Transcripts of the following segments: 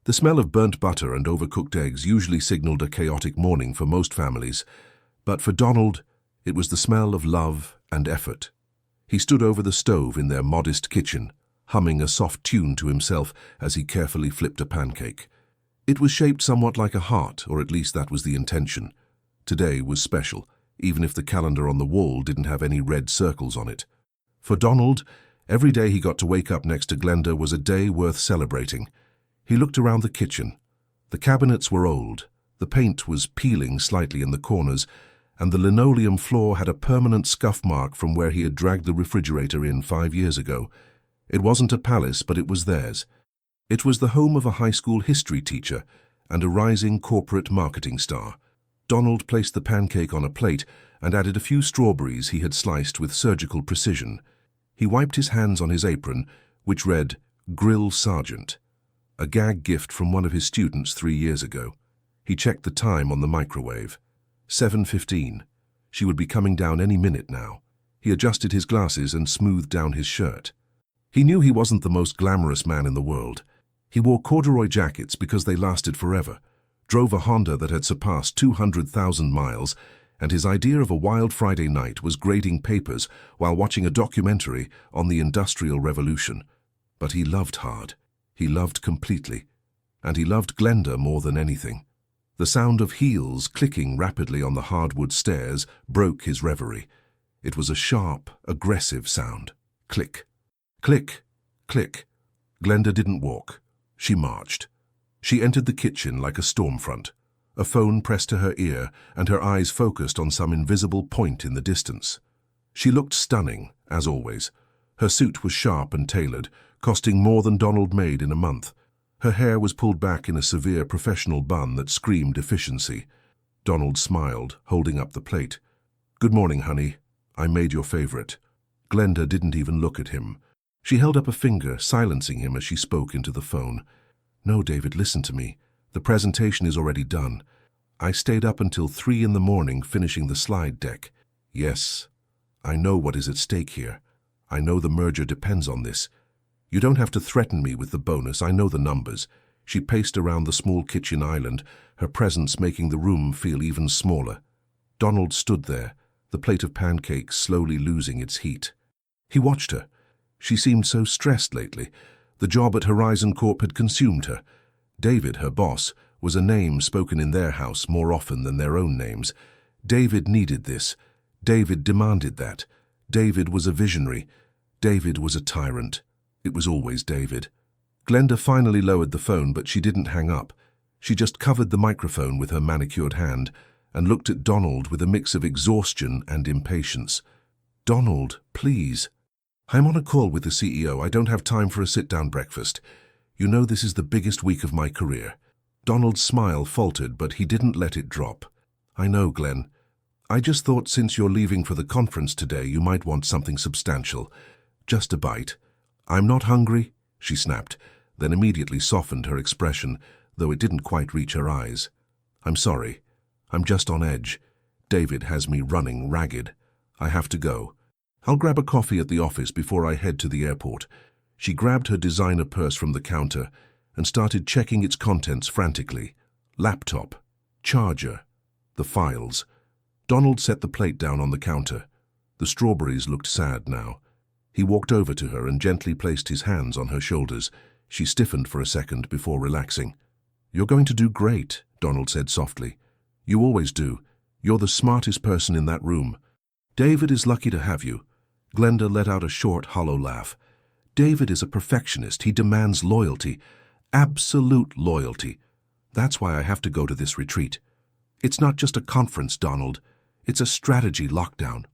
The smell of burnt butter and overcooked eggs usually signaled a chaotic morning for most families, but for Donald, it was the smell of love and effort. He stood over the stove in their modest kitchen, humming a soft tune to himself as he carefully flipped a pancake. It was shaped somewhat like a heart, or at least that was the intention. Today was special, even if the calendar on the wall didn't have any red circles on it. For Donald, every day he got to wake up next to Glenda was a day worth celebrating. He looked around the kitchen. The cabinets were old, the paint was peeling slightly in the corners, and the linoleum floor had a permanent scuff mark from where he had dragged the refrigerator in 5 years ago. It wasn't a palace, but it was theirs. It was the home of a high school history teacher and a rising corporate marketing star. Donald placed the pancake on a plate and added a few strawberries he had sliced with surgical precision. He wiped his hands on his apron, which read, "Grill Sergeant," a gag gift from one of his students 3 years ago. He checked the time on the microwave. 7:15. She would be coming down any minute now. He adjusted his glasses and smoothed down his shirt. He knew he wasn't the most glamorous man in the world. He wore corduroy jackets because they lasted forever, drove a Honda that had surpassed 200,000 miles, and his idea of a wild Friday night was grading papers while watching a documentary on the Industrial Revolution. But he loved hard. He loved completely. And he loved Glenda more than anything. The sound of heels clicking rapidly on the hardwood stairs broke his reverie. It was a sharp, aggressive sound. Click. Click. Click. Glenda didn't walk. She marched. She entered the kitchen like a storm front. A phone pressed to her ear, and her eyes focused on some invisible point in the distance. She looked stunning, as always. Her suit was sharp and tailored, costing more than Donald made in a month. Her hair was pulled back in a severe professional bun that screamed efficiency. Donald smiled, holding up the plate. "Good morning, honey. I made your favorite." Glenda didn't even look at him. She held up a finger, silencing him as she spoke into the phone. "No, David, listen to me. The presentation is already done. I stayed up until 3 in the morning finishing the slide deck. Yes, I know what is at stake here. I know the merger depends on this. You don't have to threaten me with the bonus. I know the numbers." She paced around the small kitchen island, her presence making the room feel even smaller. Donald stood there, the plate of pancakes slowly losing its heat. He watched her. She seemed so stressed lately. The job at Horizon Corp had consumed her. David, her boss, was a name spoken in their house more often than their own names. David needed this. David demanded that. David was a visionary. David was a tyrant. It was always David. Glenda finally lowered the phone, but she didn't hang up. She just covered the microphone with her manicured hand and looked at Donald with a mix of exhaustion and impatience. "Donald, please. I'm on a call with the CEO. I don't have time for a sit-down breakfast. You know this is the biggest week of my career." Donald's smile faltered, but he didn't let it drop. "I know, Glenn. I just thought since you're leaving for the conference today, you might want something substantial. Just a bite." "I'm not hungry," she snapped, then immediately softened her expression, though it didn't quite reach her eyes. "I'm sorry. I'm just on edge. David has me running ragged. I have to go. I'll grab a coffee at the office before I head to the airport." She grabbed her designer purse from the counter and started checking its contents frantically. Laptop, charger, the files. Donald set the plate down on the counter. The strawberries looked sad now. He walked over to her and gently placed his hands on her shoulders. She stiffened for a second before relaxing. "You're going to do great," Donald said softly. "You always do. You're the smartest person in that room. David is lucky to have you." Glenda let out a short, hollow laugh. "David is a perfectionist. He demands loyalty. Absolute loyalty. That's why I have to go to this retreat. It's not just a conference, Donald. It's a strategy lockdown.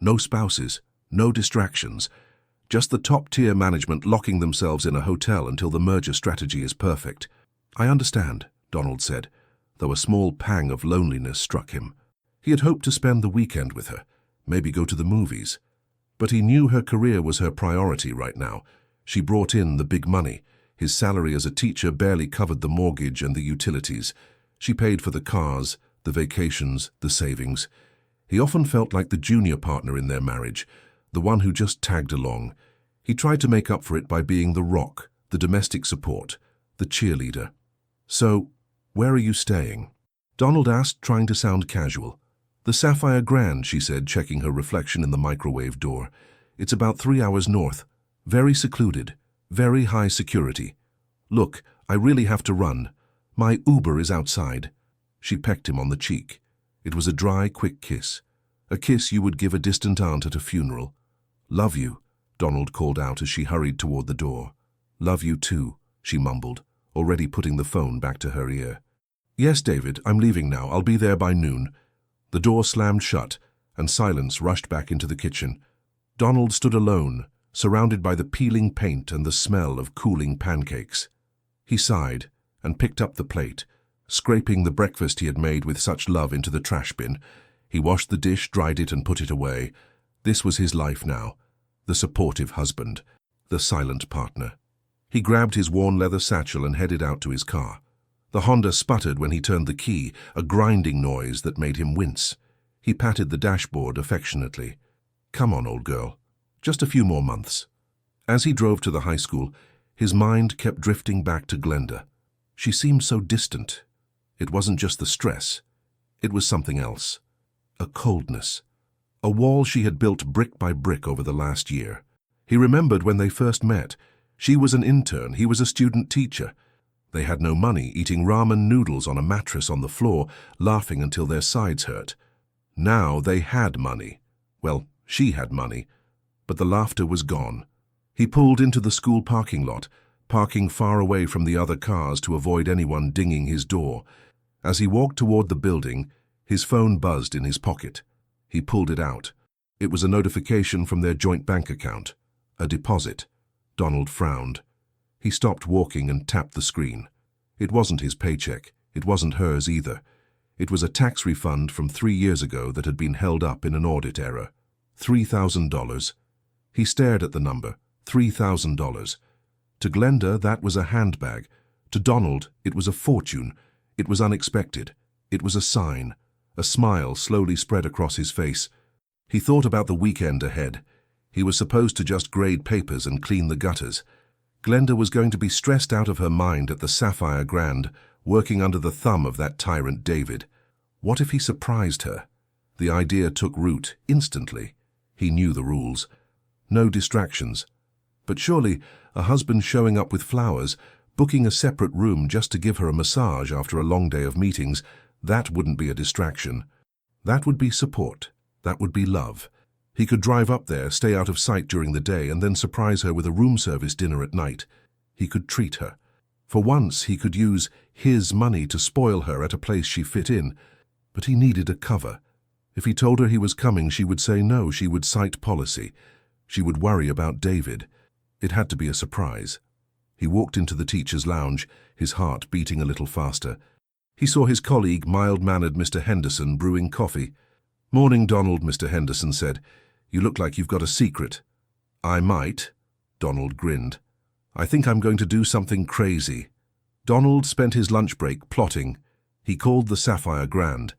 No spouses, no distractions. Just the top-tier management locking themselves in a hotel until the merger strategy is perfect." "I understand," Donald said, though a small pang of loneliness struck him. He had hoped to spend the weekend with her, maybe go to the movies. But he knew her career was her priority right now. She brought in the big money. His salary as a teacher barely covered the mortgage and the utilities. She paid for the cars, the vacations, the savings. He often felt like the junior partner in their marriage, the one who just tagged along. He tried to make up for it by being the rock, the domestic support, the cheerleader. "So, where are you staying?" Donald asked, trying to sound casual. "The Sapphire Grand," she said, checking her reflection in the microwave door. "It's about 3 hours north. Very secluded. Very high security. Look, I really have to run. My Uber is outside." She pecked him on the cheek. It was a dry, quick kiss. A kiss you would give a distant aunt at a funeral. "Love you," Donald called out as she hurried toward the door. "Love you too," she mumbled, already putting the phone back to her ear. "Yes, David, I'm leaving now. I'll be there by noon." The door slammed shut, and silence rushed back into the kitchen. Donald stood alone, surrounded by the peeling paint and the smell of cooling pancakes. He sighed and picked up the plate, scraping the breakfast he had made with such love into the trash bin. He washed the dish, dried it, and put it away. This was his life now. The supportive husband, the silent partner. He grabbed his worn leather satchel and headed out to his car. The Honda sputtered when he turned the key, a grinding noise that made him wince. He patted the dashboard affectionately. "Come on, old girl. Just a few more months." As he drove to the high school, his mind kept drifting back to Glenda. She seemed so distant. It wasn't just the stress. It was something else. A coldness. A wall she had built brick by brick over the last year. He remembered when they first met. She was an intern, he was a student teacher. They had no money, eating ramen noodles on a mattress on the floor, laughing until their sides hurt. Now they had money. Well, she had money, but the laughter was gone. He pulled into the school parking lot, parking far away from the other cars to avoid anyone dinging his door. As he walked toward the building, his phone buzzed in his pocket. He pulled it out. It was a notification from their joint bank account. A deposit. Donald frowned. He stopped walking and tapped the screen. It wasn't his paycheck. It wasn't hers either. It was a tax refund from 3 years ago that had been held up in an audit error. $3,000. He stared at the number. $3,000. To Glenda, that was a handbag. To Donald, it was a fortune. It was unexpected. It was a sign. A smile slowly spread across his face. He thought about the weekend ahead. He was supposed to just grade papers and clean the gutters. Glenda was going to be stressed out of her mind at the Sapphire Grand, working under the thumb of that tyrant David. What if he surprised her? The idea took root instantly. He knew the rules. No distractions. But surely a husband showing up with flowers, booking a separate room just to give her a massage after a long day of meetings, that wouldn't be a distraction. That would be support. That would be love. He could drive up there, stay out of sight during the day, and then surprise her with a room service dinner at night. He could treat her. For once, he could use his money to spoil her at a place she fit in. But he needed a cover. If he told her he was coming, she would say no. She would cite policy. She would worry about David. It had to be a surprise. He walked into the teacher's lounge, his heart beating a little faster. He saw his colleague, mild-mannered Mr. Henderson, brewing coffee. "Morning, Donald," Mr. Henderson said. "You look like you've got a secret." "I might," Donald grinned. "I think I'm going to do something crazy." Donald spent his lunch break plotting. He called the Sapphire Grand.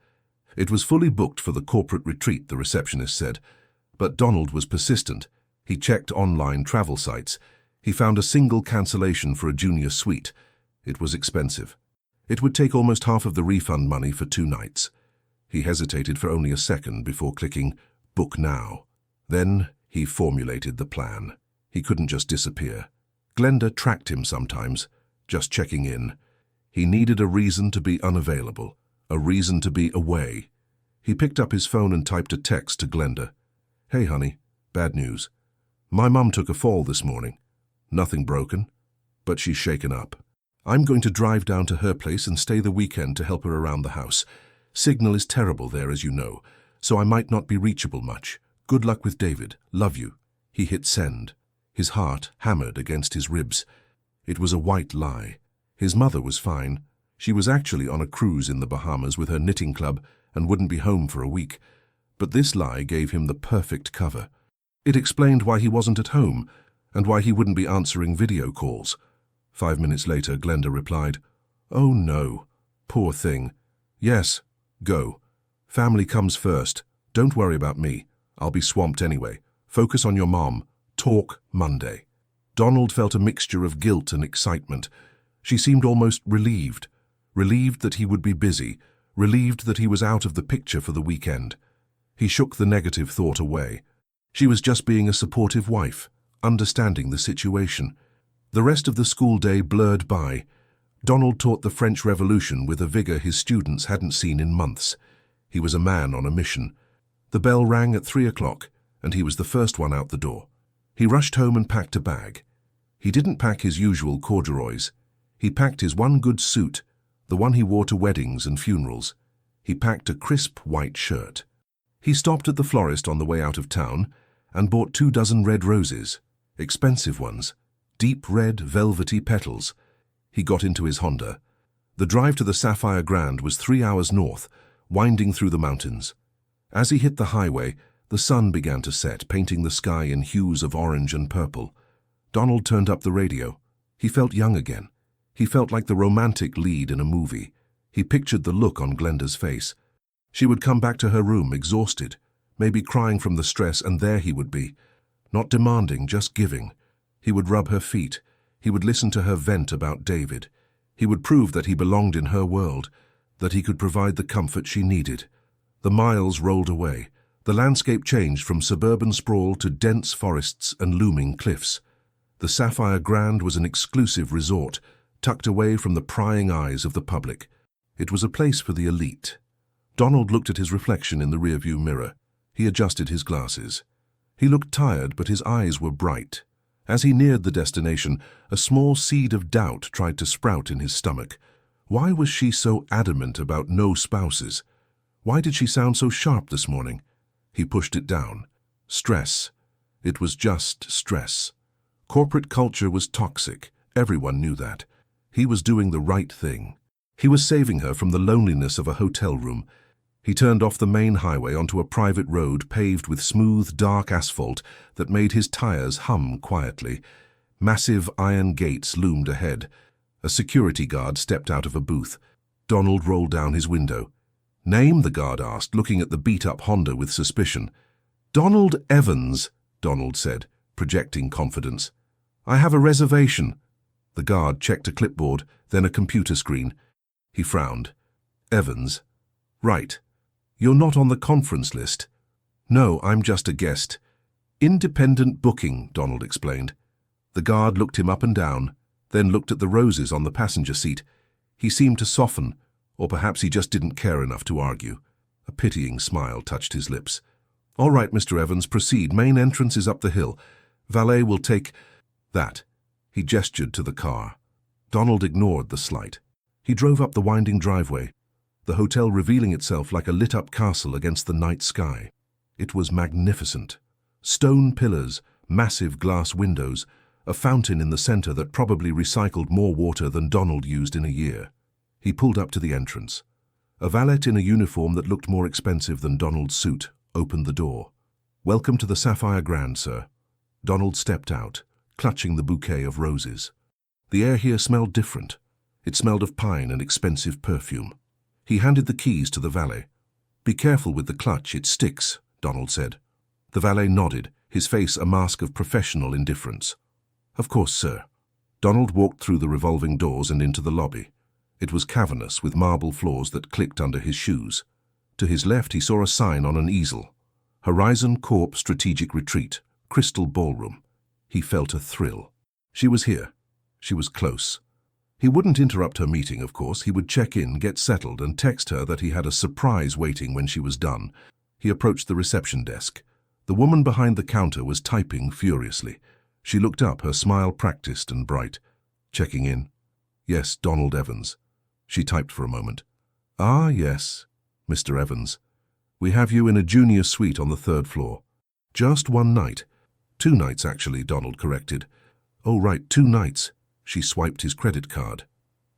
It was fully booked for the corporate retreat, the receptionist said. But Donald was persistent. He checked online travel sites. He found a single cancellation for a junior suite. It was expensive. It would take almost half of the refund money for 2 nights. He hesitated for only a second before clicking Book Now. Then he formulated the plan. He couldn't just disappear. Glenda tracked him sometimes, just checking in. He needed a reason to be unavailable, a reason to be away. He picked up his phone and typed a text to Glenda. "Hey, honey, bad news. My mum took a fall this morning. Nothing broken, but she's shaken up. I'm going to drive down to her place and stay the weekend to help her around the house. Signal is terrible there, as you know, so I might not be reachable much. Good luck with David. Love you." He hit send. His heart hammered against his ribs. It was a white lie. His mother was fine. She was actually on a cruise in the Bahamas with her knitting club and wouldn't be home for a week. But this lie gave him the perfect cover. It explained why he wasn't at home and why he wouldn't be answering video calls. 5 minutes later, Glenda replied, "Oh no, poor thing. Yes, go. Family comes first. Don't worry about me. I'll be swamped anyway. Focus on your mom. Talk Monday." Donald felt a mixture of guilt and excitement. She seemed almost relieved. relieved that he would be busy, relieved that he was out of the picture for the weekend. He shook the negative thought away. She was just being a supportive wife, understanding the situation. The rest of the school day blurred by. Donald taught the French Revolution with a vigor his students hadn't seen in months. He was a man on a mission. The bell rang at 3 o'clock, and he was the first one out the door. He rushed home and packed a bag. He didn't pack his usual corduroys. He packed his one good suit, the one he wore to weddings and funerals. He packed a crisp white shirt. He stopped at the florist on the way out of town and bought 24 red roses, expensive ones, deep red, velvety petals. He got into his Honda. The drive to the Sapphire Grand was 3 hours north, winding through the mountains. As he hit the highway, the sun began to set, painting the sky in hues of orange and purple. Donald turned up the radio. He felt young again. He felt like the romantic lead in a movie. He pictured the look on Glenda's face. She would come back to her room exhausted, maybe crying from the stress, and there he would be. Not demanding, just giving. He would rub her feet. He would listen to her vent about David. He would prove that he belonged in her world, that he could provide the comfort she needed. The miles rolled away. The landscape changed from suburban sprawl to dense forests and looming cliffs. The Sapphire Grand was an exclusive resort, tucked away from the prying eyes of the public. It was a place for the elite. Donald looked at his reflection in the rearview mirror. He adjusted his glasses. He looked tired, but his eyes were bright. As he neared the destination, a small seed of doubt tried to sprout in his stomach. Why was she so adamant about no spouses? Why did she sound so sharp this morning? He pushed it down. Stress. It was just stress. Corporate culture was toxic. Everyone knew that. He was doing the right thing. He was saving her from the loneliness of a hotel room. He turned off the main highway onto a private road paved with smooth, dark asphalt that made his tires hum quietly. Massive iron gates loomed ahead. A security guard stepped out of a booth. Donald rolled down his window. "Name?" the guard asked, looking at the beat-up Honda with suspicion. "Donald Evans," Donald said, projecting confidence. "I have a reservation." The guard checked a clipboard, then a computer screen. He frowned. "Evans. Right. You're not on the conference list." "No, I'm just a guest." "Independent booking," Donald explained. The guard looked him up and down, then looked at the roses on the passenger seat. He seemed to soften, or perhaps he just didn't care enough to argue. A pitying smile touched his lips. "All right, Mr. Evans, proceed. Main entrance is up the hill. Valet will take that." He gestured to the car. Donald ignored the slight. He drove up the winding driveway, the hotel revealing itself like a lit-up castle against the night sky. It was magnificent. Stone pillars, massive glass windows, a fountain in the center that probably recycled more water than Donald used in a year. He pulled up to the entrance. A valet in a uniform that looked more expensive than Donald's suit opened the door. "Welcome to the Sapphire Grand, sir." Donald stepped out, clutching the bouquet of roses. The air here smelled different. It smelled of pine and expensive perfume. He handed the keys to the valet. "Be careful with the clutch, it sticks," Donald said. The valet nodded, his face a mask of professional indifference. "Of course, sir." Donald walked through the revolving doors and into the lobby. It was cavernous, with marble floors that clicked under his shoes. To his left he saw a sign on an easel. Horizon Corp Strategic Retreat, Crystal Ballroom. He felt a thrill. She was here. She was close. He wouldn't interrupt her meeting, of course. He would check in, get settled, and text her that he had a surprise waiting when she was done. He approached the reception desk. The woman behind the counter was typing furiously. She looked up, her smile practiced and bright. "Checking in." "Yes, Donald Evans." She typed for a moment. "Ah, yes, Mr. Evans. We have you in a junior suite on the 3rd floor. Just one night." "2 nights, actually," Donald corrected. "Oh, right, 2 nights." She swiped his credit card.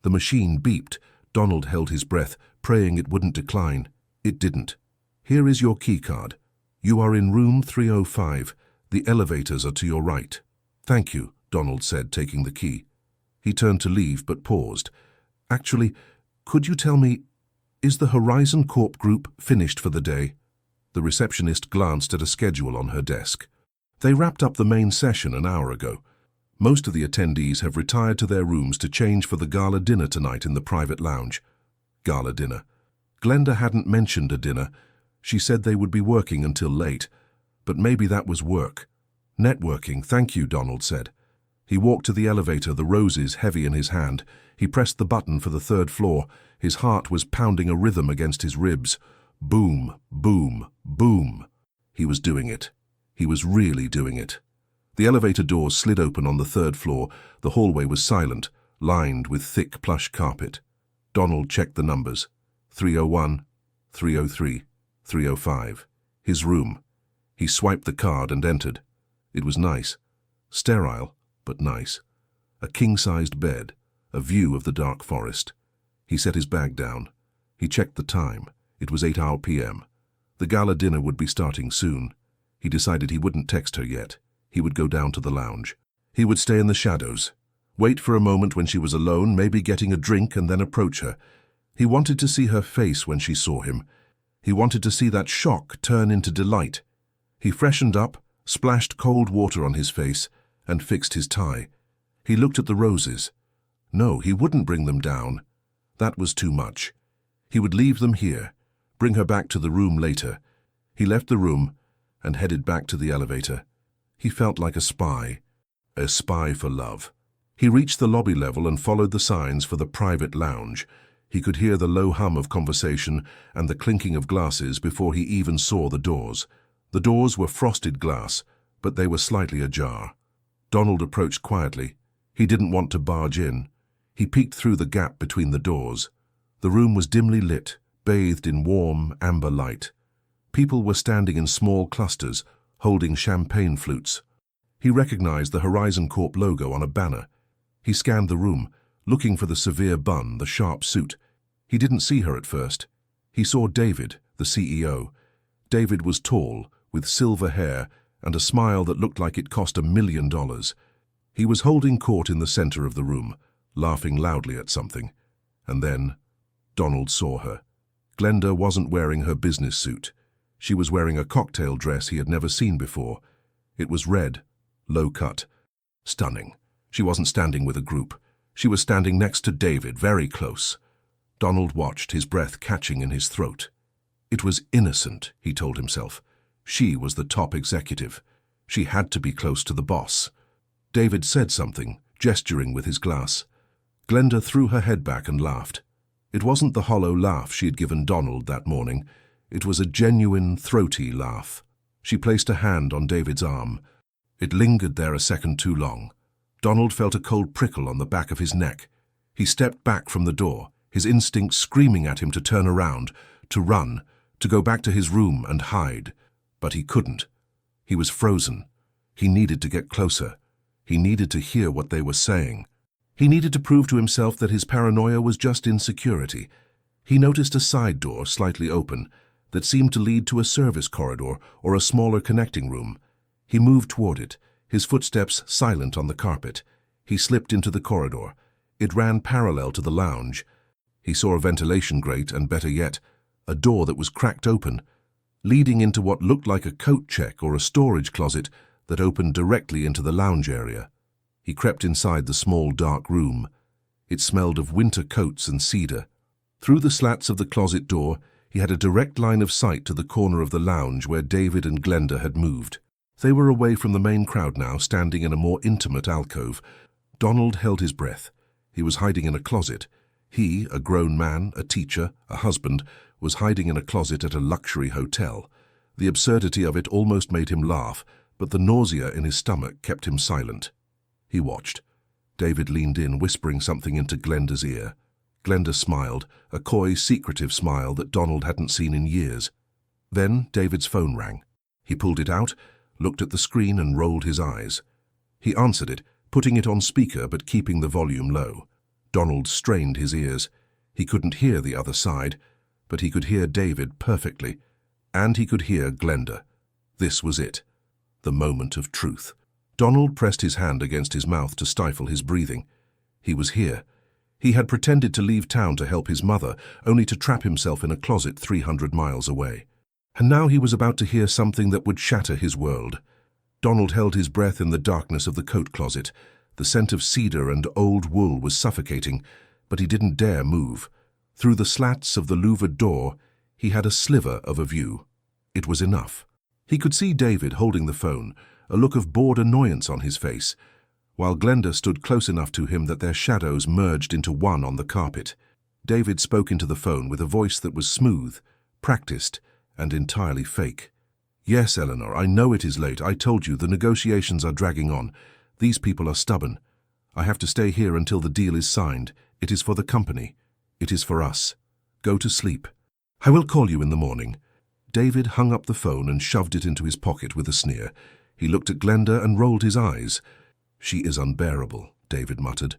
The machine beeped. Donald held his breath, praying it wouldn't decline. It didn't. "Here is your key card. You are in room 305. The elevators are to your right." "Thank you," Donald said, taking the key. He turned to leave, but paused. "Actually, could you tell me, is the Horizon Corp group finished for the day?" The receptionist glanced at a schedule on her desk. "They wrapped up the main session an hour ago. Most of the attendees have retired to their rooms to change for the gala dinner tonight in the private lounge. Gala dinner. Glenda hadn't mentioned a dinner. She said they would be working until late. But maybe that was work. Networking, thank you, Donald said. He walked to the elevator, the roses heavy in his hand. He pressed the button for the third floor. His heart was pounding a rhythm against his ribs. Boom, boom, boom. He was doing it. He was really doing it. The elevator doors slid open on the third floor. The hallway was silent, lined with thick plush carpet. Donald checked the numbers. 301, 303, 305. His room. He swiped the card and entered. It was nice. Sterile, but nice. A king-sized bed, a view of the dark forest. He set his bag down. He checked the time. It was 8 p.m. The gala dinner would be starting soon. He decided he wouldn't text her yet. He would go down to the lounge. He would stay in the shadows. Wait for a moment when she was alone, maybe getting a drink, and then approach her. He wanted to see her face when she saw him. He wanted to see that shock turn into delight. He freshened up, splashed cold water on his face, and fixed his tie. He looked at the roses. No, he wouldn't bring them down. That was too much. He would leave them here, bring her back to the room later. He left the room and headed back to the elevator. He felt like a spy for love. He reached the lobby level and followed the signs for the private lounge. He could hear the low hum of conversation and the clinking of glasses before he even saw the doors. The doors were frosted glass, but they were slightly ajar. Donald approached quietly. He didn't want to barge in. He peeked through the gap between the doors. The room was dimly lit, bathed in warm, amber light. People were standing in small clusters, holding champagne flutes. He recognized the Horizon Corp logo on a banner. He scanned the room, looking for the severe bun, the sharp suit. He didn't see her at first. He saw David, the CEO. David was tall, with silver hair and a smile that looked like it cost $1 million. He was holding court in the center of the room, laughing loudly at something. And then Donald saw her. Glenda wasn't wearing her business suit. She was wearing a cocktail dress he had never seen before. It was red, low-cut. Stunning. She wasn't standing with a group. She was standing next to David, very close. Donald watched, his breath catching in his throat. It was innocent, he told himself. She was the top executive. She had to be close to the boss. David said something, gesturing with his glass. Glenda threw her head back and laughed. It wasn't the hollow laugh she had given Donald that morning. It was a genuine, throaty laugh. She placed a hand on David's arm. It lingered there a second too long. Donald felt a cold prickle on the back of his neck. He stepped back from the door, his instincts screaming at him to turn around, to run, to go back to his room and hide. But he couldn't. He was frozen. He needed to get closer. He needed to hear what they were saying. He needed to prove to himself that his paranoia was just insecurity. He noticed a side door, slightly open, that seemed to lead to a service corridor or a smaller connecting room. He moved toward it, his footsteps silent on the carpet. He slipped into the corridor. It ran parallel to the lounge. He saw a ventilation grate and, better yet, a door that was cracked open, leading into what looked like a coat check or a storage closet that opened directly into the lounge area. He crept inside the small, dark room. It smelled of winter coats and cedar. Through the slats of the closet door, he had a direct line of sight to the corner of the lounge where David and Glenda had moved. They were away from the main crowd now, standing in a more intimate alcove. Donald held his breath. He was hiding in a closet. He, a grown man, a teacher, a husband, was hiding in a closet at a luxury hotel. The absurdity of it almost made him laugh, but the nausea in his stomach kept him silent. He watched. David leaned in, whispering something into Glenda's ear. Glenda smiled, a coy, secretive smile that Donald hadn't seen in years. Then David's phone rang. He pulled it out, looked at the screen and rolled his eyes. He answered it, putting it on speaker but keeping the volume low. Donald strained his ears. He couldn't hear the other side, but he could hear David perfectly, and he could hear Glenda. This was it, the moment of truth. Donald pressed his hand against his mouth to stifle his breathing. He was here. He had pretended to leave town to help his mother, only to trap himself in a closet 300 miles away. And now he was about to hear something that would shatter his world. Donald held his breath in the darkness of the coat closet. The scent of cedar and old wool was suffocating, but he didn't dare move. Through the slats of the louvered door, he had a sliver of a view. It was enough. He could see David holding the phone, a look of bored annoyance on his face, while Glenda stood close enough to him that their shadows merged into one on the carpet. David spoke into the phone with a voice that was smooth, practiced, and entirely fake. "Yes, Eleanor, I know it is late. I told you, the negotiations are dragging on. These people are stubborn. I have to stay here until the deal is signed. It is for the company. It is for us. Go to sleep. I will call you in the morning." David hung up the phone and shoved it into his pocket with a sneer. He looked at Glenda and rolled his eyes. "She is unbearable," David muttered.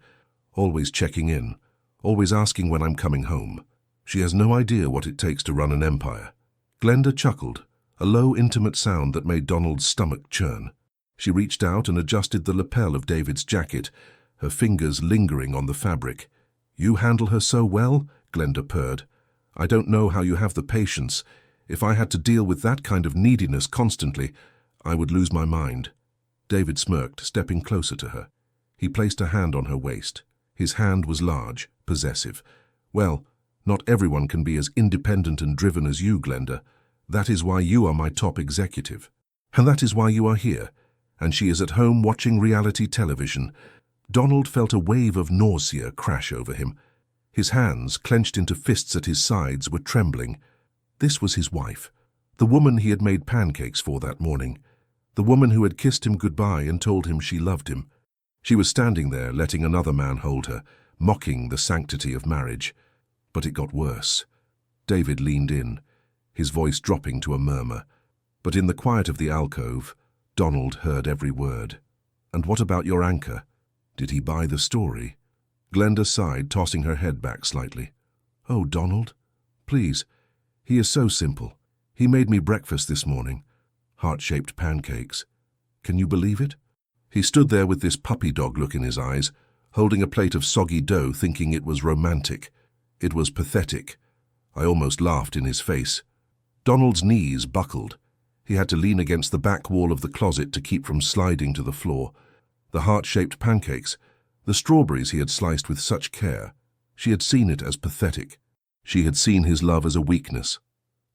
"Always checking in. Always asking when I'm coming home. She has no idea what it takes to run an empire." Glenda chuckled, a low, intimate sound that made Donald's stomach churn. She reached out and adjusted the lapel of David's jacket, her fingers lingering on the fabric. "You handle her so well," Glenda purred. "I don't know how you have the patience. If I had to deal with that kind of neediness constantly, I would lose my mind." David smirked, stepping closer to her. He placed a hand on her waist. His hand was large, possessive. "Well, not everyone can be as independent and driven as you, Glenda. That is why you are my top executive. And that is why you are here. And she is at home watching reality television." Donald felt a wave of nausea crash over him. His hands, clenched into fists at his sides, were trembling. This was his wife, the woman he had made pancakes for that morning, the woman who had kissed him goodbye and told him she loved him. She was standing there, letting another man hold her, mocking the sanctity of marriage. But it got worse. David leaned in, his voice dropping to a murmur. But in the quiet of the alcove, Donald heard every word. "And what about your anchor? Did he buy the story?" Glenda sighed, tossing her head back slightly. "Oh, Donald, please. He is so simple. He made me breakfast this morning. Heart-shaped pancakes. Can you believe it?" He stood there with this puppy dog look in his eyes, holding a plate of soggy dough, thinking it was romantic. It was pathetic. I almost laughed in his face. Donald's knees buckled. He had to lean against the back wall of the closet to keep from sliding to the floor. The heart-shaped pancakes, the strawberries he had sliced with such care. She had seen it as pathetic. She had seen his love as a weakness,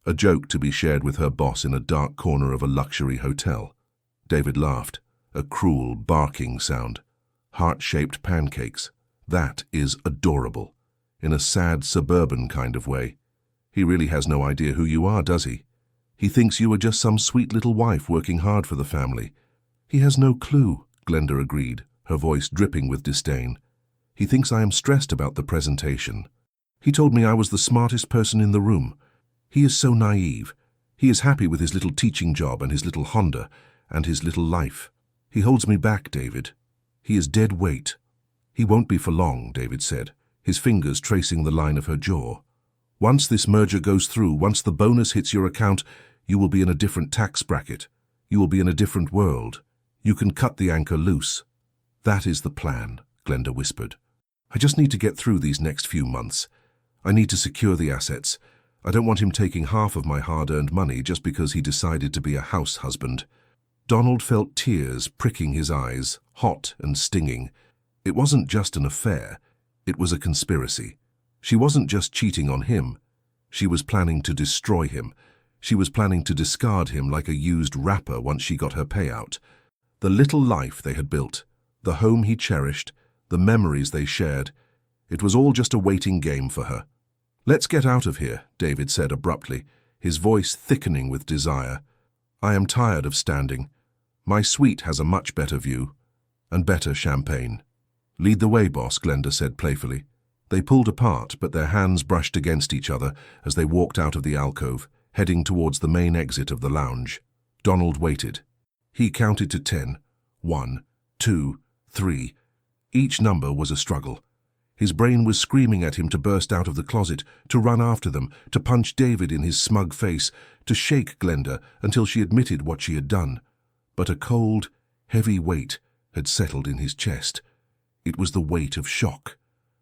a joke to be shared with her boss in a dark corner of a luxury hotel. David laughed, a cruel, barking sound. Heart-shaped pancakes. That is adorable. In a sad, suburban kind of way. He really has no idea who you are, does he? He thinks you are just some sweet little wife working hard for the family. He has no clue, Glenda agreed, her voice dripping with disdain. He thinks I am stressed about the presentation. He told me I was the smartest person in the room. He is so naive. He is happy with his little teaching job and his little Honda and his little life. He holds me back, David. He is dead weight. He won't be for long, David said, his fingers tracing the line of her jaw. Once this merger goes through, once the bonus hits your account, you will be in a different tax bracket. You will be in a different world. You can cut the anchor loose. That is the plan, Glenda whispered. I just need to get through these next few months. I need to secure the assets. I don't want him taking half of my hard-earned money just because he decided to be a house husband. Donald felt tears pricking his eyes, hot and stinging. It wasn't just an affair. It was a conspiracy. She wasn't just cheating on him. She was planning to destroy him. She was planning to discard him like a used wrapper once she got her payout. The little life they had built, the home he cherished, the memories they shared, it was all just a waiting game for her. Let's get out of here, David said abruptly, his voice thickening with desire. I am tired of standing. My suite has a much better view, and better champagne. Lead the way, boss, Glenda said playfully. They pulled apart, but their hands brushed against each other as they walked out of the alcove, heading towards the main exit of the lounge. Donald waited. He counted to 10. 1, 2, 3. Each number was a struggle. His brain was screaming at him to burst out of the closet, to run after them, to punch David in his smug face, to shake Glenda until she admitted what she had done. But a cold, heavy weight had settled in his chest. It was the weight of shock,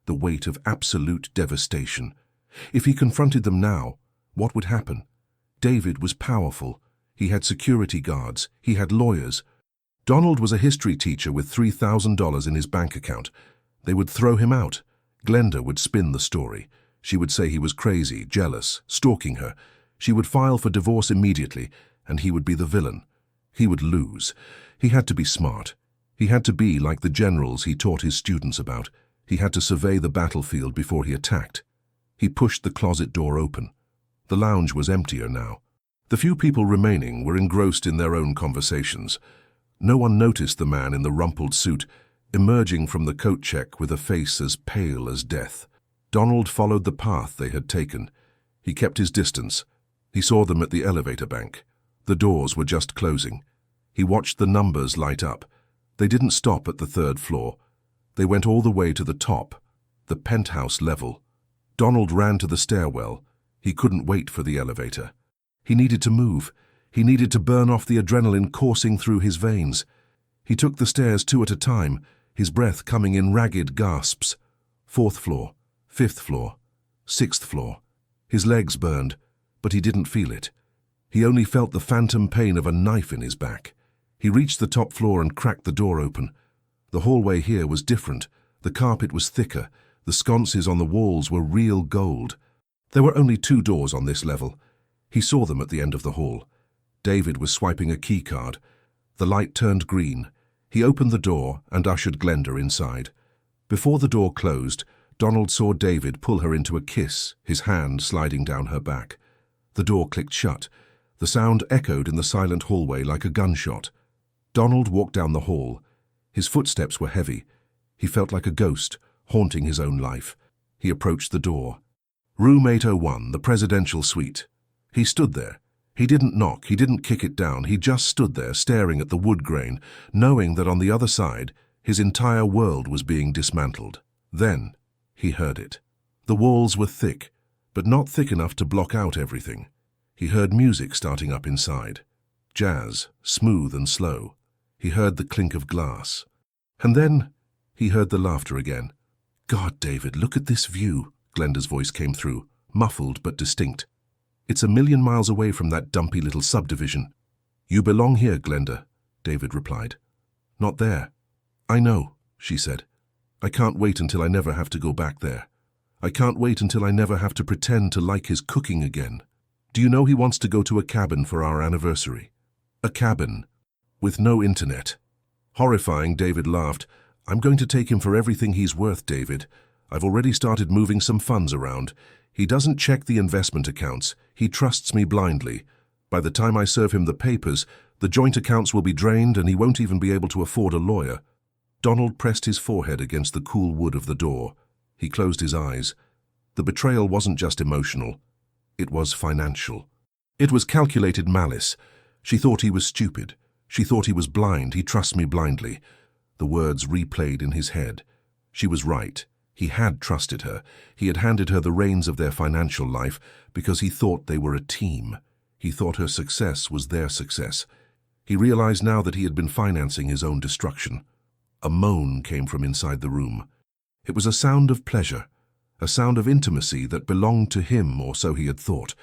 the weight of absolute devastation. If he confronted them now, what would happen? David was powerful. He had security guards. He had lawyers. Donald was a history teacher with $3,000 in his bank account. They would throw him out. Glenda would spin the story. She would say he was crazy, jealous, stalking her. She would file for divorce immediately, and he would be the villain. He would lose. He had to be smart. He had to be like the generals he taught his students about. He had to survey the battlefield before he attacked. He pushed the closet door open. The lounge was emptier now. The few people remaining were engrossed in their own conversations. No one noticed the man in the rumpled suit, emerging from the coat check with a face as pale as death. Donald followed the path they had taken. He kept his distance. He saw them at the elevator bank. The doors were just closing. He watched the numbers light up. They didn't stop at the 3rd floor. They went all the way to the top, the penthouse level. Donald ran to the stairwell. He couldn't wait for the elevator. He needed to move. He needed to burn off the adrenaline coursing through his veins. He took the stairs 2 at a time, his breath coming in ragged gasps. 4th floor, 5th floor, 6th floor. His legs burned, but he didn't feel it. He only felt the phantom pain of a knife in his back. He reached the top floor and cracked the door open. The hallway here was different. The carpet was thicker. The sconces on the walls were real gold. There were only 2 doors on this level. He saw them at the end of the hall. David was swiping a key card. The light turned green. He opened the door and ushered Glenda inside. Before the door closed, Donald saw David pull her into a kiss, his hand sliding down her back. The door clicked shut. The sound echoed in the silent hallway like a gunshot. Donald walked down the hall. His footsteps were heavy. He felt like a ghost, haunting his own life. He approached the door. Room 801, the presidential suite. He stood there. He didn't knock, he didn't kick it down, he just stood there staring at the wood grain, knowing that on the other side, his entire world was being dismantled. Then, he heard it. The walls were thick, but not thick enough to block out everything. He heard music starting up inside. Jazz, smooth and slow. He heard the clink of glass. And then, he heard the laughter again. "God, David, look at this view," Glenda's voice came through, muffled but distinct. "It's 1,000,000 miles away from that dumpy little subdivision." "You belong here, Glenda," David replied. "Not there." "I know," she said. "I can't wait until I never have to go back there. I can't wait until I never have to pretend to like his cooking again. Do you know he wants to go to a cabin for our anniversary? A cabin, with no internet." Horrifying, David laughed. "I'm going to take him for everything he's worth, David. I've already started moving some funds around. He doesn't check the investment accounts. He trusts me blindly. By the time I serve him the papers, the joint accounts will be drained and he won't even be able to afford a lawyer." Donald pressed his forehead against the cool wood of the door. He closed his eyes. The betrayal wasn't just emotional. It was financial. It was calculated malice. She thought he was stupid. She thought he was blind. "He trusts me blindly." The words replayed in his head. She was right. He had trusted her. He had handed her the reins of their financial life because he thought they were a team. He thought her success was their success. He realized now that he had been financing his own destruction. A moan came from inside the room. It was a sound of pleasure, a sound of intimacy that belonged to him, or so he had thought.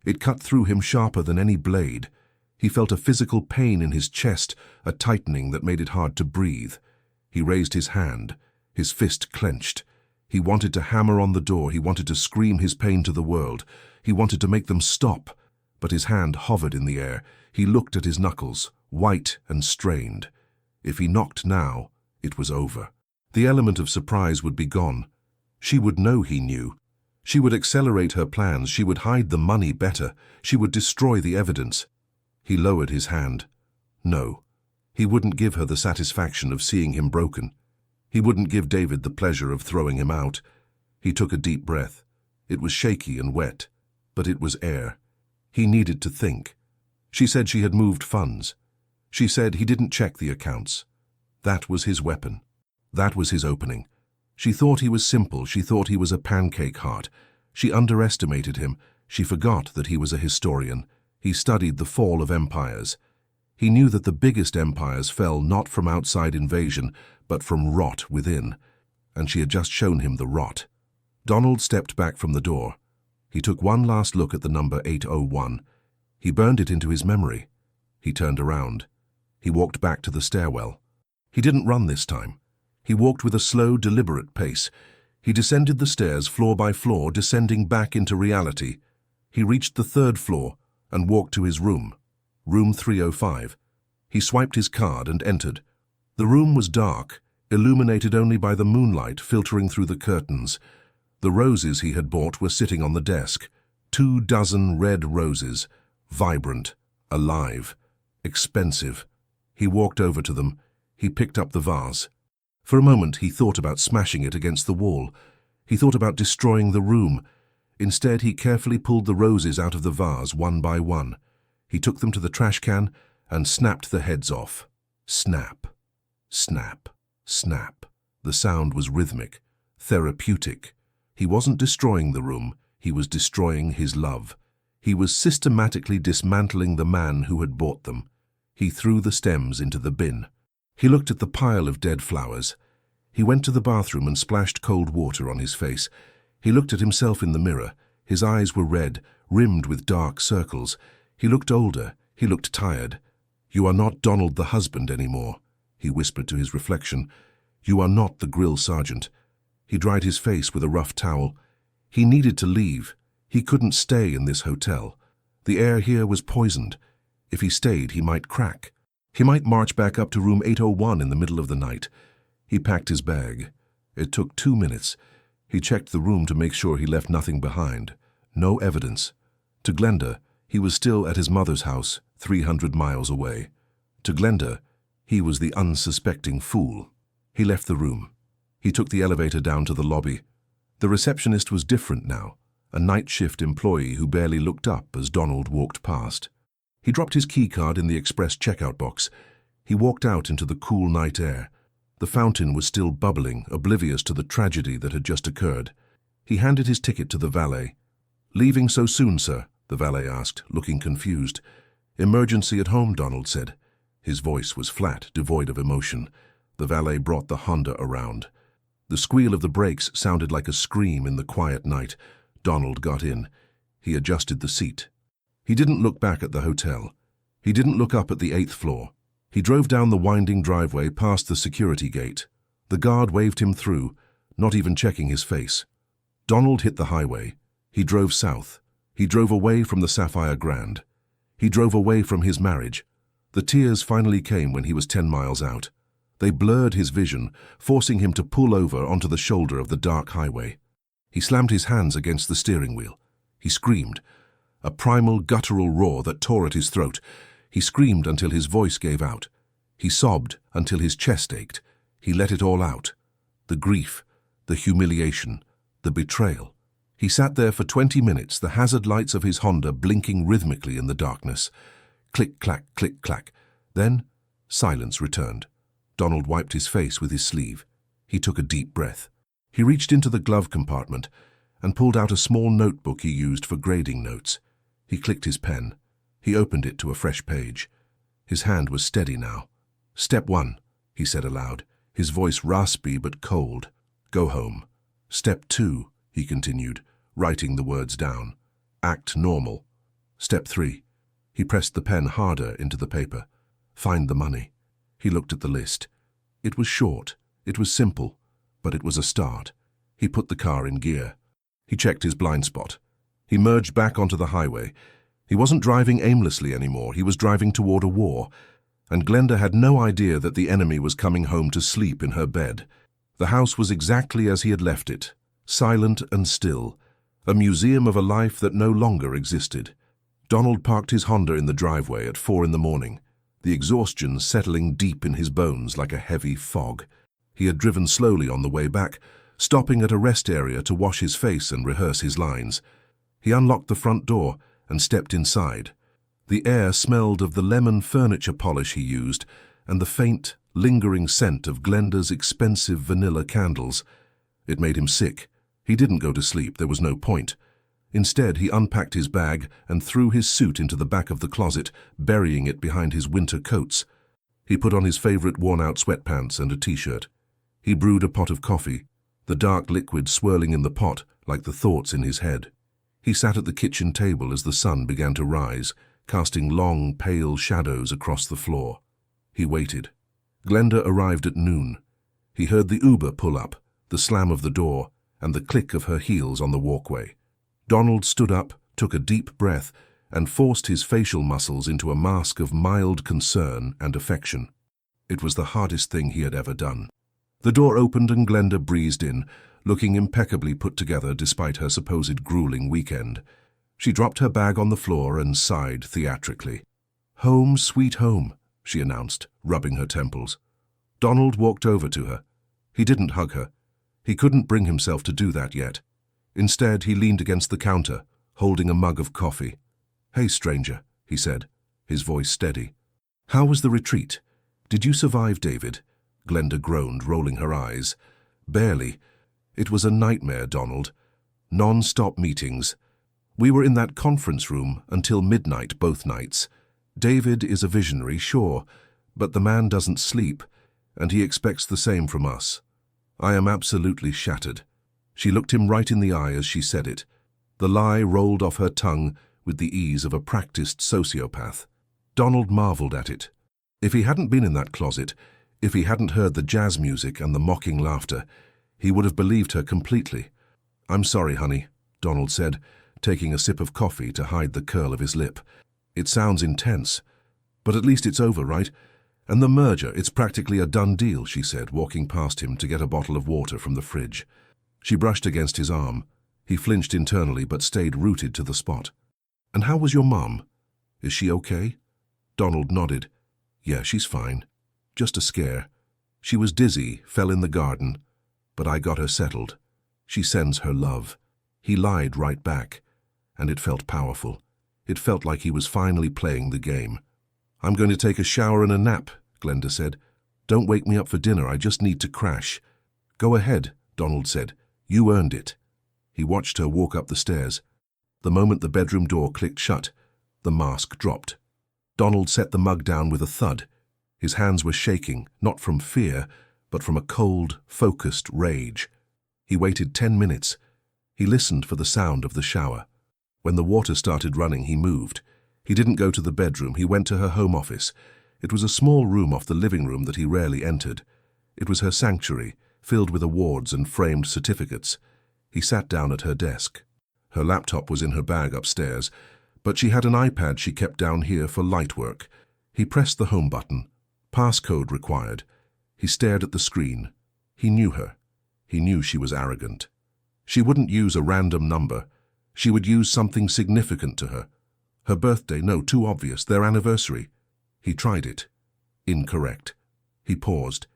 It cut through him sharper than any blade. He felt a physical pain in his chest, a tightening that made it hard to breathe. He raised his hand, his fist clenched. He wanted to hammer on the door. He wanted to scream his pain to the world. He wanted to make them stop, but his hand hovered in the air. He looked at his knuckles, white and strained. If he knocked now, it was over. The element of surprise would be gone. She would know he knew. She would accelerate her plans. She would hide the money better. She would destroy the evidence. He lowered his hand. No, he wouldn't give her the satisfaction of seeing him broken. He wouldn't give David the pleasure of throwing him out. He took a deep breath. It was shaky and wet, but it was air. He needed to think. She said she had moved funds. She said he didn't check the accounts. That was his weapon. That was his opening. She thought he was simple. She thought he was a pancake heart. She underestimated him. She forgot that he was a historian. He studied the fall of empires. He knew that the biggest empires fell not from outside invasion, but from rot within, and she had just shown him the rot. Donald stepped back from the door. He took one last look at the number 801. He burned it into his memory. He turned around. He walked back to the stairwell. He didn't run this time. He walked with a slow, deliberate pace. He descended the stairs floor by floor, descending back into reality. He reached the 3rd floor and walked to his room. Room 305. He swiped his card and entered. The room was dark, illuminated only by the moonlight filtering through the curtains. The roses he had bought were sitting on the desk. 24 red roses, vibrant, alive, expensive. He walked over to them. He picked up the vase. For a moment he thought about smashing it against the wall. He thought about destroying the room. Instead, he carefully pulled the roses out of the vase one by one. He took them to the trash can and snapped the heads off. Snap, snap, snap. The sound was rhythmic, therapeutic. He wasn't destroying the room, he was destroying his love. He was systematically dismantling the man who had bought them. He threw the stems into the bin. He looked at the pile of dead flowers. He went to the bathroom and splashed cold water on his face. He looked at himself in the mirror. His eyes were red, rimmed with dark circles. He looked older. He looked tired. "You are not Donald the husband anymore," he whispered to his reflection. "You are not the grill sergeant." He dried his face with a rough towel. He needed to leave. He couldn't stay in this hotel. The air here was poisoned. If he stayed, he might crack. He might march back up to room 801 in the middle of the night. He packed his bag. It took 2 minutes. He checked the room to make sure he left nothing behind. No evidence. To Glenda, he was still at his mother's house, 300 miles away. To Glenda, he was the unsuspecting fool. He left the room. He took the elevator down to the lobby. The receptionist was different now, a night shift employee who barely looked up as Donald walked past. He dropped his keycard in the express checkout box. He walked out into the cool night air. The fountain was still bubbling, oblivious to the tragedy that had just occurred. He handed his ticket to the valet. "Leaving so soon, sir?" the valet asked, looking confused. "Emergency at home," Donald said. His voice was flat, devoid of emotion. The valet brought the Honda around. The squeal of the brakes sounded like a scream in the quiet night. Donald got in. He adjusted the seat. He didn't look back at the hotel. He didn't look up at the 8th floor. He drove down the winding driveway past the security gate. The guard waved him through, not even checking his face. Donald hit the highway. He drove south. He drove away from the Sapphire Grand. He drove away from his marriage. The tears finally came when he was 10 miles out. They blurred his vision, forcing him to pull over onto the shoulder of the dark highway. He slammed his hands against the steering wheel. He screamed, a primal guttural roar that tore at his throat. He screamed until his voice gave out. He sobbed until his chest ached. He let it all out. The grief, the humiliation, the betrayal. He sat there for 20 minutes, the hazard lights of his Honda blinking rhythmically in the darkness. Click, clack, click, clack. Then, silence returned. Donald wiped his face with his sleeve. He took a deep breath. He reached into the glove compartment and pulled out a small notebook he used for grading notes. He clicked his pen. He opened it to a fresh page. His hand was steady now. "Step 1, he said aloud, his voice raspy but cold. "Go home." "Step 2, he continued, writing the words down. "Act normal." "Step 3. He pressed the pen harder into the paper. "Find the money." He looked at the list. It was short. It was simple. But it was a start. He put the car in gear. He checked his blind spot. He merged back onto the highway. He wasn't driving aimlessly anymore. He was driving toward a war. And Glenda had no idea that the enemy was coming home to sleep in her bed. The house was exactly as he had left it, silent and still, a museum of a life that no longer existed. Donald parked his Honda in the driveway at 4 in the morning, the exhaustion settling deep in his bones like a heavy fog. He had driven slowly on the way back, stopping at a rest area to wash his face and rehearse his lines. He unlocked the front door and stepped inside. The air smelled of the lemon furniture polish he used and the faint, lingering scent of Glenda's expensive vanilla candles. It made him sick. He didn't go to sleep. There was no point. Instead, he unpacked his bag and threw his suit into the back of the closet, burying it behind his winter coats. He put on his favorite worn-out sweatpants and a t-shirt. He brewed a pot of coffee, the dark liquid swirling in the pot like the thoughts in his head. He sat at the kitchen table as the sun began to rise, casting long, pale shadows across the floor. He waited. Glenda arrived at noon. He heard the Uber pull up, the slam of the door, and the click of her heels on the walkway. Donald stood up, took a deep breath, and forced his facial muscles into a mask of mild concern and affection. It was the hardest thing he had ever done. The door opened and Glenda breezed in, looking impeccably put together despite her supposed grueling weekend. She dropped her bag on the floor and sighed theatrically. "Home, sweet home," she announced, rubbing her temples. Donald walked over to her. He didn't hug her. He couldn't bring himself to do that yet. Instead, he leaned against the counter, holding a mug of coffee. "Hey, stranger," he said, his voice steady. "How was the retreat? Did you survive, David?" Glenda groaned, rolling her eyes. "Barely. It was a nightmare, Donald. Non-stop meetings. We were in that conference room until midnight both nights. David is a visionary, sure, but the man doesn't sleep, and he expects the same from us. I am absolutely shattered." She looked him right in the eye as she said it. The lie rolled off her tongue with the ease of a practiced sociopath. Donald marveled at it. If he hadn't been in that closet, if he hadn't heard the jazz music and the mocking laughter, he would have believed her completely. "I'm sorry, honey," Donald said, taking a sip of coffee to hide the curl of his lip. "It sounds intense, but at least it's over, right? And the merger, it's practically a done deal," she said, walking past him to get a bottle of water from the fridge. She brushed against his arm. He flinched internally but stayed rooted to the spot. "And how was your mom? Is she okay?" Donald nodded. "Yeah, she's fine. Just a scare. She was dizzy, fell in the garden, but I got her settled. She sends her love." He lied right back, and it felt powerful. It felt like he was finally playing the game. "I'm going to take a shower and a nap," Glenda said. "Don't wake me up for dinner, I just need to crash." "Go ahead," Donald said. "You earned it." He watched her walk up the stairs. The moment the bedroom door clicked shut, the mask dropped. Donald set the mug down with a thud. His hands were shaking, not from fear, but from a cold, focused rage. He waited 10 minutes. He listened for the sound of the shower. When the water started running, he moved. He didn't go to the bedroom, he went to her home office. It was a small room off the living room that he rarely entered. It was her sanctuary, filled with awards and framed certificates. He sat down at her desk. Her laptop was in her bag upstairs, but she had an iPad she kept down here for light work. He pressed the home button. Passcode required. He stared at the screen. He knew her. He knew she was arrogant. She wouldn't use a random number. She would use something significant to her. Her birthday, no, too obvious, their anniversary. He tried it. Incorrect. He paused.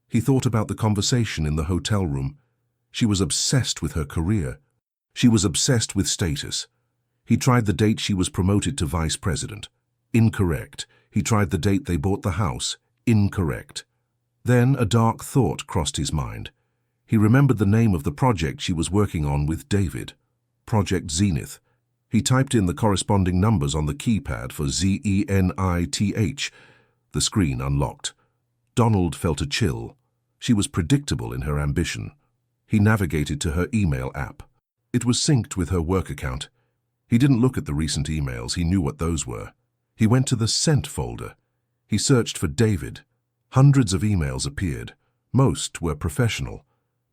He thought about the conversation in the hotel room. She was obsessed with her career. She was obsessed with status. He tried the date she was promoted to vice president. Incorrect. He tried the date they bought the house. Incorrect. Then a dark thought crossed his mind. He remembered the name of the project she was working on with David. Project Zenith. He typed in the corresponding numbers on the keypad for ZENITH. The screen unlocked. Donald felt a chill. She was predictable in her ambition. He navigated to her email app. It was synced with her work account. He didn't look at the recent emails, he knew what those were. He went to the sent folder. He searched for David. Hundreds of emails appeared. Most were professional.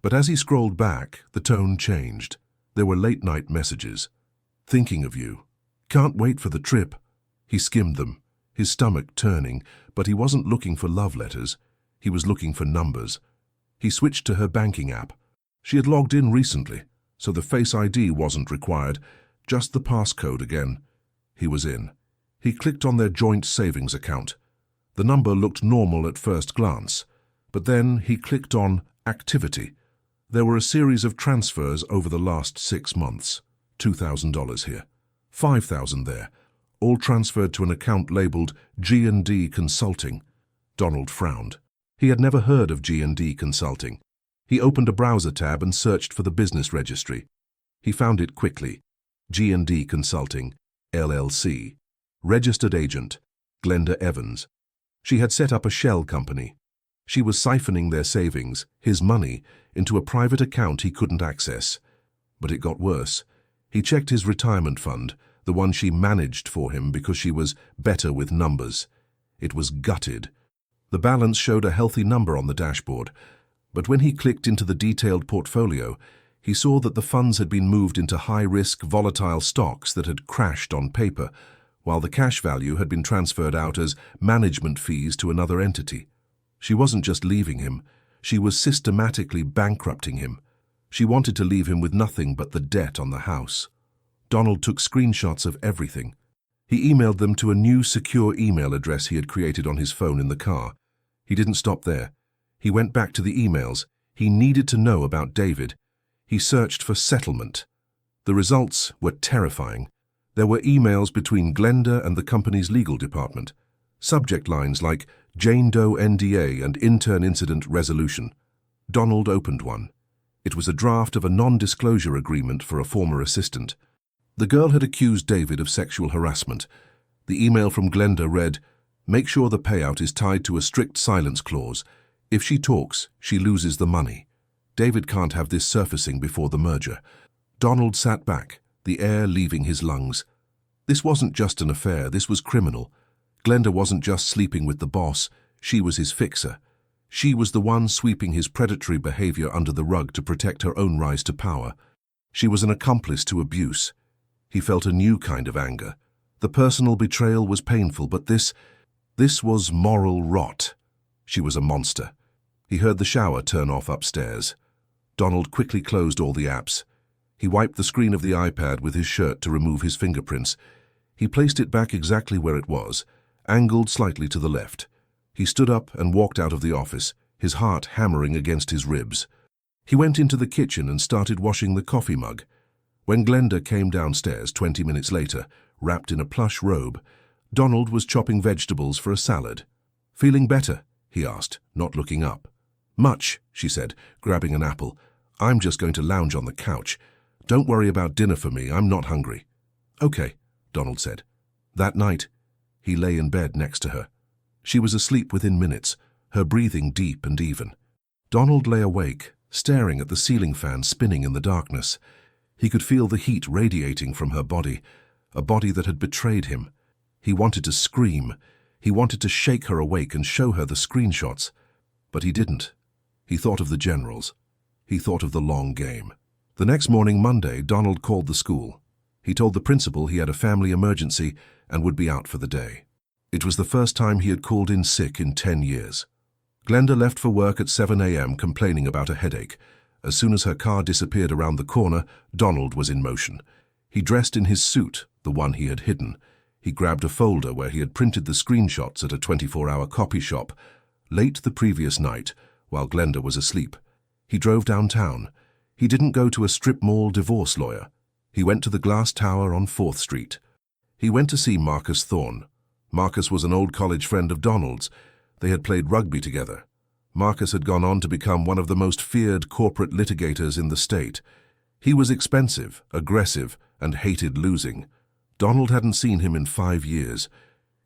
But as he scrolled back, the tone changed. There were late-night messages. "Thinking of you. Can't wait for the trip." He skimmed them, his stomach turning, but he wasn't looking for love letters. He was looking for numbers. He switched to her banking app. She had logged in recently, so the Face ID wasn't required, just the passcode again. He was in. He clicked on their joint savings account. The number looked normal at first glance, but then he clicked on Activity. There were a series of transfers over the last 6 months. $2,000 here, $5,000 there, all transferred to an account labeled G&D Consulting. Donald frowned. He had never heard of G&D Consulting. He opened a browser tab and searched for the business registry. He found it quickly. G&D Consulting, LLC. Registered agent, Glenda Evans. She had set up a shell company. She was siphoning their savings, his money, into a private account he couldn't access. But it got worse. He checked his retirement fund, the one she managed for him because she was better with numbers. It was gutted. The balance showed a healthy number on the dashboard, but when he clicked into the detailed portfolio, he saw that the funds had been moved into high-risk, volatile stocks that had crashed on paper, while the cash value had been transferred out as management fees to another entity. She wasn't just leaving him, she was systematically bankrupting him. She wanted to leave him with nothing but the debt on the house. Donald took screenshots of everything. He emailed them to a new secure email address he had created on his phone in the car. He didn't stop there. He went back to the emails. He needed to know about David. He searched for settlement. The results were terrifying. There were emails between Glenda and the company's legal department. Subject lines like Jane Doe NDA and intern incident resolution. Donald opened one. It was a draft of a non-disclosure agreement for a former assistant. The girl had accused David of sexual harassment. The email from Glenda read, "Make sure the payout is tied to a strict silence clause. If she talks, she loses the money. David can't have this surfacing before the merger." Donald sat back, the air leaving his lungs. This wasn't just an affair, this was criminal. Glenda wasn't just sleeping with the boss, she was his fixer. She was the one sweeping his predatory behavior under the rug to protect her own rise to power. She was an accomplice to abuse. He felt a new kind of anger. The personal betrayal was painful, but this was moral rot. She was a monster. He heard the shower turn off upstairs. Donald quickly closed all the apps. He wiped the screen of the iPad with his shirt to remove his fingerprints. He placed it back exactly where it was, angled slightly to the left. He stood up and walked out of the office, his heart hammering against his ribs. He went into the kitchen and started washing the coffee mug. When Glenda came downstairs 20 minutes later, wrapped in a plush robe, Donald was chopping vegetables for a salad. "Feeling better?" he asked, not looking up. "Much," she said, grabbing an apple. "I'm just going to lounge on the couch. Don't worry about dinner for me, I'm not hungry." "Okay," Donald said. That night, he lay in bed next to her. She was asleep within minutes, her breathing deep and even. Donald lay awake, staring at the ceiling fan spinning in the darkness. He could feel the heat radiating from her body, a body that had betrayed him. He wanted to scream. He wanted to shake her awake and show her the screenshots. But he didn't. He thought of the generals. He thought of the long game. The next morning, Monday, Donald called the school. He told the principal he had a family emergency and would be out for the day. It was the first time he had called in sick in 10 years. Glenda left for work at 7 a.m. complaining about a headache. As soon as her car disappeared around the corner, Donald was in motion. He dressed in his suit, the one he had hidden. He grabbed a folder where he had printed the screenshots at a 24-hour copy shop. Late the previous night, while Glenda was asleep, he drove downtown. He didn't go to a strip mall divorce lawyer. He went to the glass tower on 4th Street. He went to see Marcus Thorne. Marcus was an old college friend of Donald's. They had played rugby together. Marcus had gone on to become one of the most feared corporate litigators in the state. He was expensive, aggressive, and hated losing. Donald hadn't seen him in 5 years.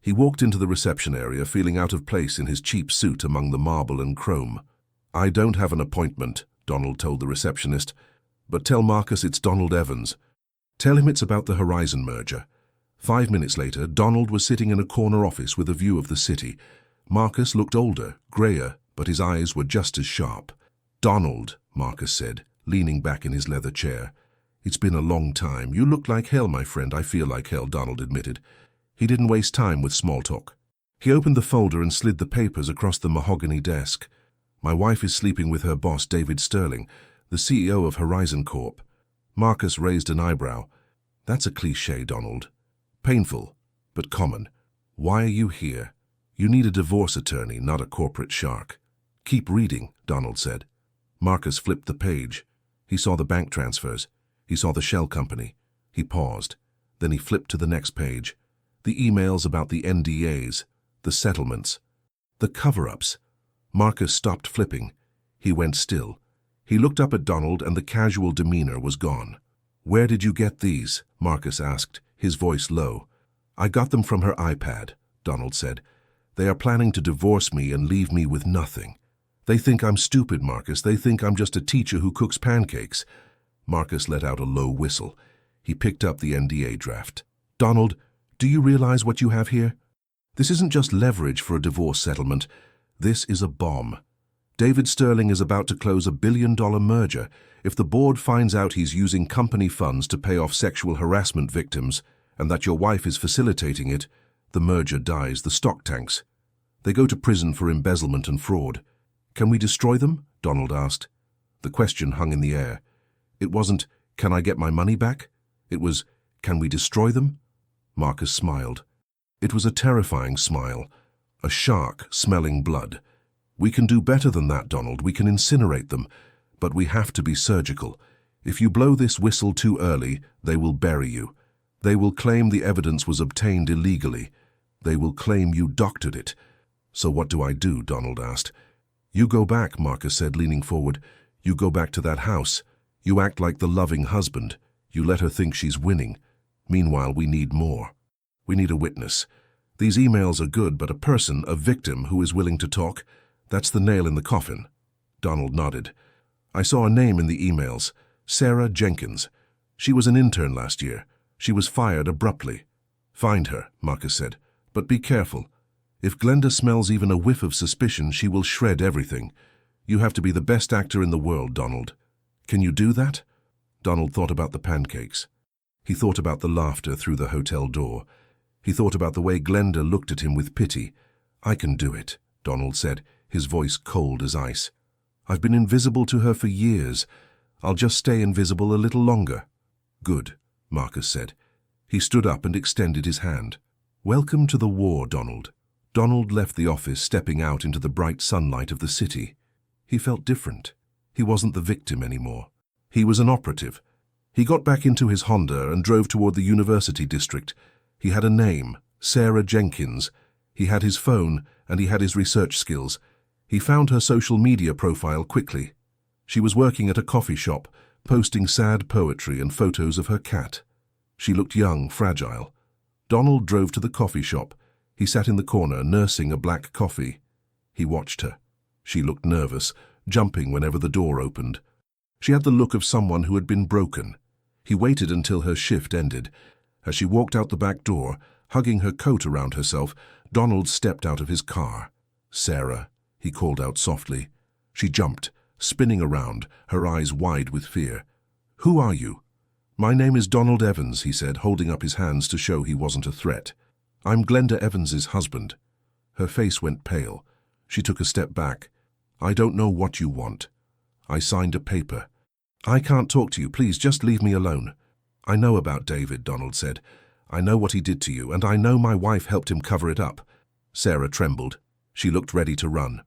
He walked into the reception area feeling out of place in his cheap suit among the marble and chrome. "I don't have an appointment," Donald told the receptionist, "but tell Marcus it's Donald Evans. Tell him it's about the Horizon merger." 5 minutes later, Donald was sitting in a corner office with a view of the city. Marcus looked older, grayer, but his eyes were just as sharp. "Donald," Marcus said, leaning back in his leather chair. "It's been a long time. You look like hell, my friend." "I feel like hell," Donald admitted. He didn't waste time with small talk. He opened the folder and slid the papers across the mahogany desk. "My wife is sleeping with her boss, David Sterling, the CEO of Horizon Corp." Marcus raised an eyebrow. "That's a cliché, Donald. Painful, but common. Why are you here? You need a divorce attorney, not a corporate shark." "Keep reading," Donald said. Marcus flipped the page. He saw the bank transfers. He saw the shell company. He paused. Then he flipped to the next page. The emails about the NDAs, the settlements, the cover-ups. Marcus stopped flipping. He went still. He looked up at Donald and the casual demeanor was gone. "Where did you get these?" Marcus asked, his voice low. "I got them from her iPad," Donald said. "They are planning to divorce me and leave me with nothing. They think I'm stupid, Marcus. They think I'm just a teacher who cooks pancakes." Marcus let out a low whistle. He picked up the NDA draft. "Donald, do you realize what you have here? This isn't just leverage for a divorce settlement. This is a bomb. David Sterling is about to close $1 billion merger. If the board finds out he's using company funds to pay off sexual harassment victims and that your wife is facilitating it, the merger dies, the stock tanks. They go to prison for embezzlement and fraud. Can we destroy them? Donald asked. The question hung in the air. It wasn't, can I get my money back? It was, can we destroy them? Marcus smiled. It was a terrifying smile, a shark smelling blood. We can do better than that, Donald. We can incinerate them, but we have to be surgical. If you blow this whistle too early, they will bury you. They will claim the evidence was obtained illegally. They will claim you doctored it. So what do I do? Donald asked. You go back, Marcus said, leaning forward. You go back to that house. You act like the loving husband. You let her think she's winning. Meanwhile, we need more. We need a witness. These emails are good, but a person, a victim who is willing to talk, that's the nail in the coffin. Donald nodded. I saw a name in the emails, Sarah Jenkins. She was an intern last year. She was fired abruptly. Find her, Marcus said, but be careful. If Glenda smells even a whiff of suspicion, she will shred everything. You have to be the best actor in the world, Donald. Can you do that? Donald thought about the pancakes. He thought about the laughter through the hotel door. He thought about the way Glenda looked at him with pity. I can do it, Donald said, his voice cold as ice. I've been invisible to her for years. I'll just stay invisible a little longer. Good, Marcus said. He stood up and extended his hand. Welcome to the war, Donald. Donald left the office, stepping out into the bright sunlight of the city. He felt different. He wasn't the victim anymore. He was an operative. He got back into his Honda and drove toward the university district. He had a name, Sarah Jenkins. He had his phone and he had his research skills. He found her social media profile quickly. She was working at a coffee shop, posting sad poetry and photos of her cat. She looked young, fragile. Donald drove to the coffee shop. He sat in the corner, nursing a black coffee. He watched her. She looked nervous, jumping whenever the door opened. She had the look of someone who had been broken. He waited until her shift ended. As she walked out the back door, hugging her coat around herself, Donald stepped out of his car. Sarah, he called out softly. She jumped, spinning around, her eyes wide with fear. Who are you? My name is Donald Evans, he said, holding up his hands to show he wasn't a threat. I'm Glenda Evans's husband. Her face went pale. She took a step back. I don't know what you want. I signed a paper. I can't talk to you. Please just leave me alone. I know about David, Donald said. I know what he did to you, and I know my wife helped him cover it up. Sarah trembled. She looked ready to run.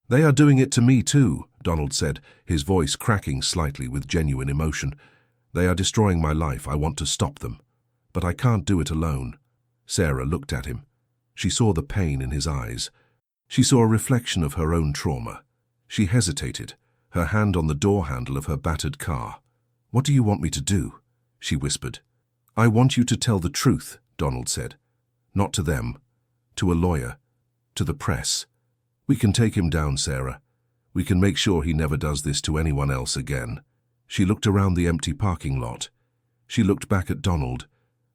They are doing it to me too, Donald said, his voice cracking slightly with genuine emotion. They are destroying my life. I want to stop them. But I can't do it alone. Sarah looked at him. She saw the pain in his eyes. She saw a reflection of her own trauma. She hesitated, her hand on the door handle of her battered car. What do you want me to do? She whispered. I want you to tell the truth, Donald said. Not to them, to a lawyer, to the press. We can take him down, Sarah. We can make sure he never does this to anyone else again. She looked around the empty parking lot. She looked back at Donald.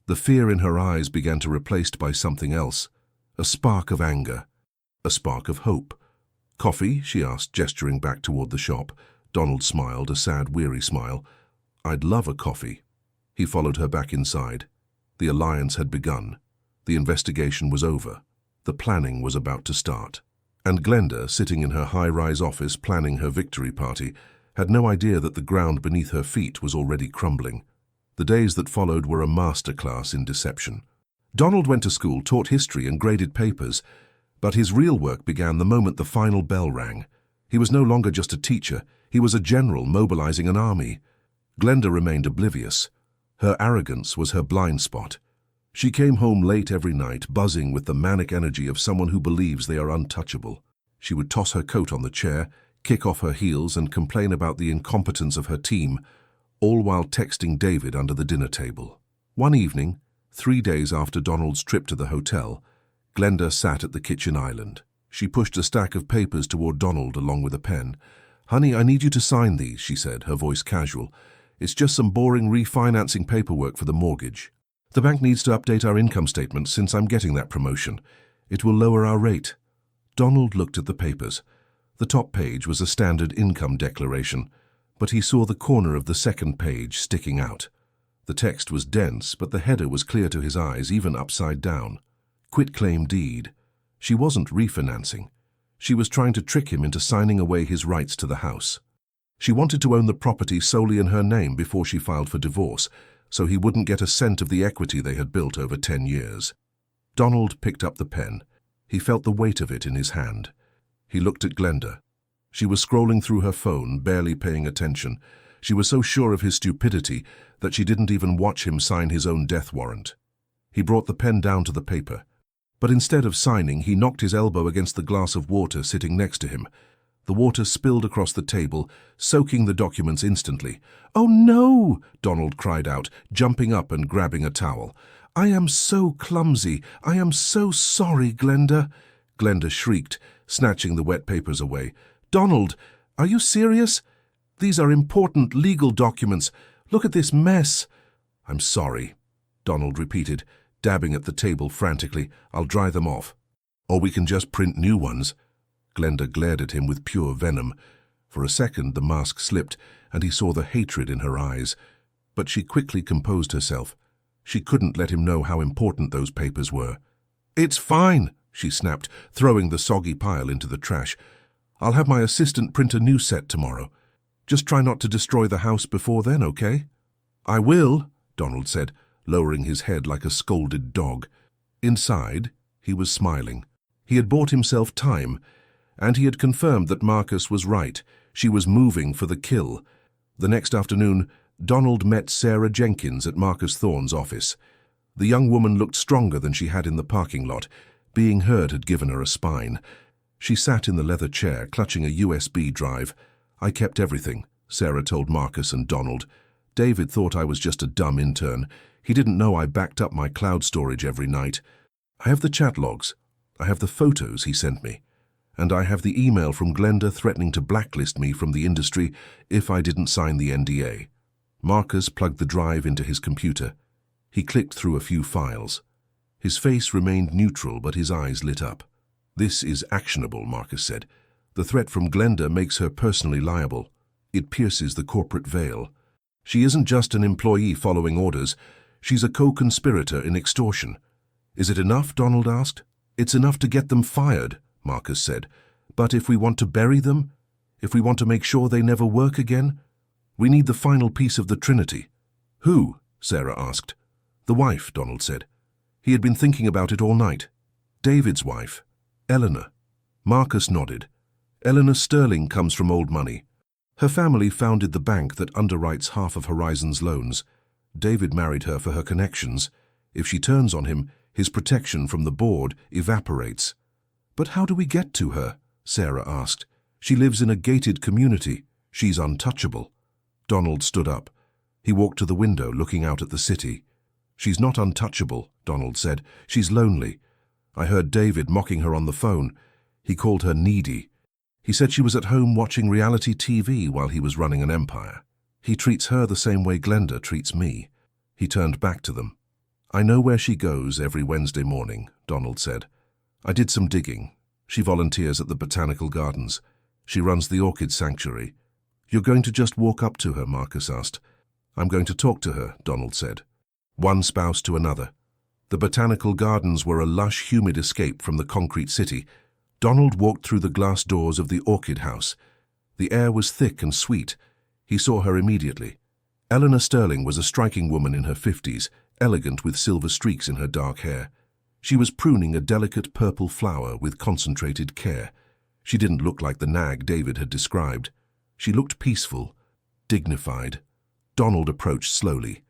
The fear in her eyes began to replace by something else, a spark of anger, a spark of hope. Coffee? She asked, gesturing back toward the shop. Donald smiled, a sad, weary smile. I'd love a coffee. He followed her back inside. The alliance had begun. The investigation was over. The planning was about to start. And Glenda, sitting in her high-rise office planning her victory party, had no idea that the ground beneath her feet was already crumbling. The days that followed were a masterclass in deception. Donald went to school, taught history and graded papers, but his real work began the moment the final bell rang. He was no longer just a teacher. He was a general mobilizing an army. Glenda remained oblivious. Her arrogance was her blind spot. She came home late every night, buzzing with the manic energy of someone who believes they are untouchable. She would toss her coat on the chair, kick off her heels and complain about the incompetence of her team, all while texting David under the dinner table. One evening, 3 days after Donald's trip to the hotel, Glenda sat at the kitchen island. She pushed a stack of papers toward Donald along with a pen. Honey, I need you to sign these, she said, her voice casual. It's just some boring refinancing paperwork for the mortgage. The bank needs to update our income statement since I'm getting that promotion. It will lower our rate. Donald looked at the papers. The top page was a standard income declaration, but he saw the corner of the second page sticking out. The text was dense, but the header was clear to his eyes, even upside down. Quitclaim deed. She wasn't refinancing. She was trying to trick him into signing away his rights to the house. She wanted to own the property solely in her name before she filed for divorce, so he wouldn't get a cent of the equity they had built over 10 years. Donald picked up the pen. He felt the weight of it in his hand. He looked at Glenda. She was scrolling through her phone, barely paying attention. She was so sure of his stupidity that she didn't even watch him sign his own death warrant. He brought the pen down to the paper. But instead of signing, he knocked his elbow against the glass of water sitting next to him. The water spilled across the table, soaking the documents instantly. "Oh no!" Donald cried out, jumping up and grabbing a towel. "I am so clumsy. I am so sorry, Glenda." Glenda shrieked, snatching the wet papers away. "Donald, are you serious? These are important legal documents. Look at this mess." "I'm sorry," Donald repeated, dabbing at the table frantically. "I'll dry them off. Or we can just print new ones." Glenda glared at him with pure venom. For a second the mask slipped, and he saw the hatred in her eyes. But she quickly composed herself. She couldn't let him know how important those papers were. "It's fine," she snapped, throwing the soggy pile into the trash. "I'll have my assistant print a new set tomorrow. Just try not to destroy the house before then, okay?" "I will," Donald said, lowering his head like a scolded dog. Inside, he was smiling. He had bought himself time, and he had confirmed that Marcus was right. She was moving for the kill. The next afternoon, Donald met Sarah Jenkins at Marcus Thorne's office. The young woman looked stronger than she had in the parking lot. Being heard had given her a spine. She sat in the leather chair, clutching a USB drive. "I kept everything," Sarah told Marcus and Donald. "David thought I was just a dumb intern. He didn't know I backed up my cloud storage every night. I have the chat logs. I have the photos he sent me. And I have the email from Glenda threatening to blacklist me from the industry if I didn't sign the NDA." Marcus plugged the drive into his computer. He clicked through a few files. His face remained neutral, but his eyes lit up. "This is actionable," Marcus said. "The threat from Glenda makes her personally liable. It pierces the corporate veil. She isn't just an employee following orders. She's a co-conspirator in extortion." "Is it enough?" Donald asked. "It's enough to get them fired," Marcus said. "But if we want to bury them, if we want to make sure they never work again, we need the final piece of the Trinity." "Who?" Sarah asked. "The wife," Donald said. He had been thinking about it all night. "David's wife, Eleanor." Marcus nodded. "Eleanor Sterling comes from old money. Her family founded the bank that underwrites half of Horizon's loans. David married her for her connections. If she turns on him, his protection from the board evaporates." "But how do we get to her?" Sarah asked. "She lives in a gated community. She's untouchable." Donald stood up. He walked to the window, looking out at the city. "She's not untouchable," Donald said. "She's lonely. I heard David mocking her on the phone. He called her needy. He said she was at home watching reality TV while he was running an empire. He treats her the same way Glenda treats me." He turned back to them. "I know where she goes every Wednesday morning," Donald said. "I did some digging. She volunteers at the Botanical Gardens. She runs the Orchid Sanctuary." "You're going to just walk up to her?" Marcus asked. "I'm going to talk to her," Donald said. One spouse to another. The Botanical Gardens were a lush, humid escape from the concrete city. Donald walked through the glass doors of the Orchid House. The air was thick and sweet. He saw her immediately. Eleanor Sterling was a striking woman in her 50s, elegant with silver streaks in her dark hair. She was pruning a delicate purple flower with concentrated care. She didn't look like the nag David had described. She looked peaceful, dignified. Donald approached slowly.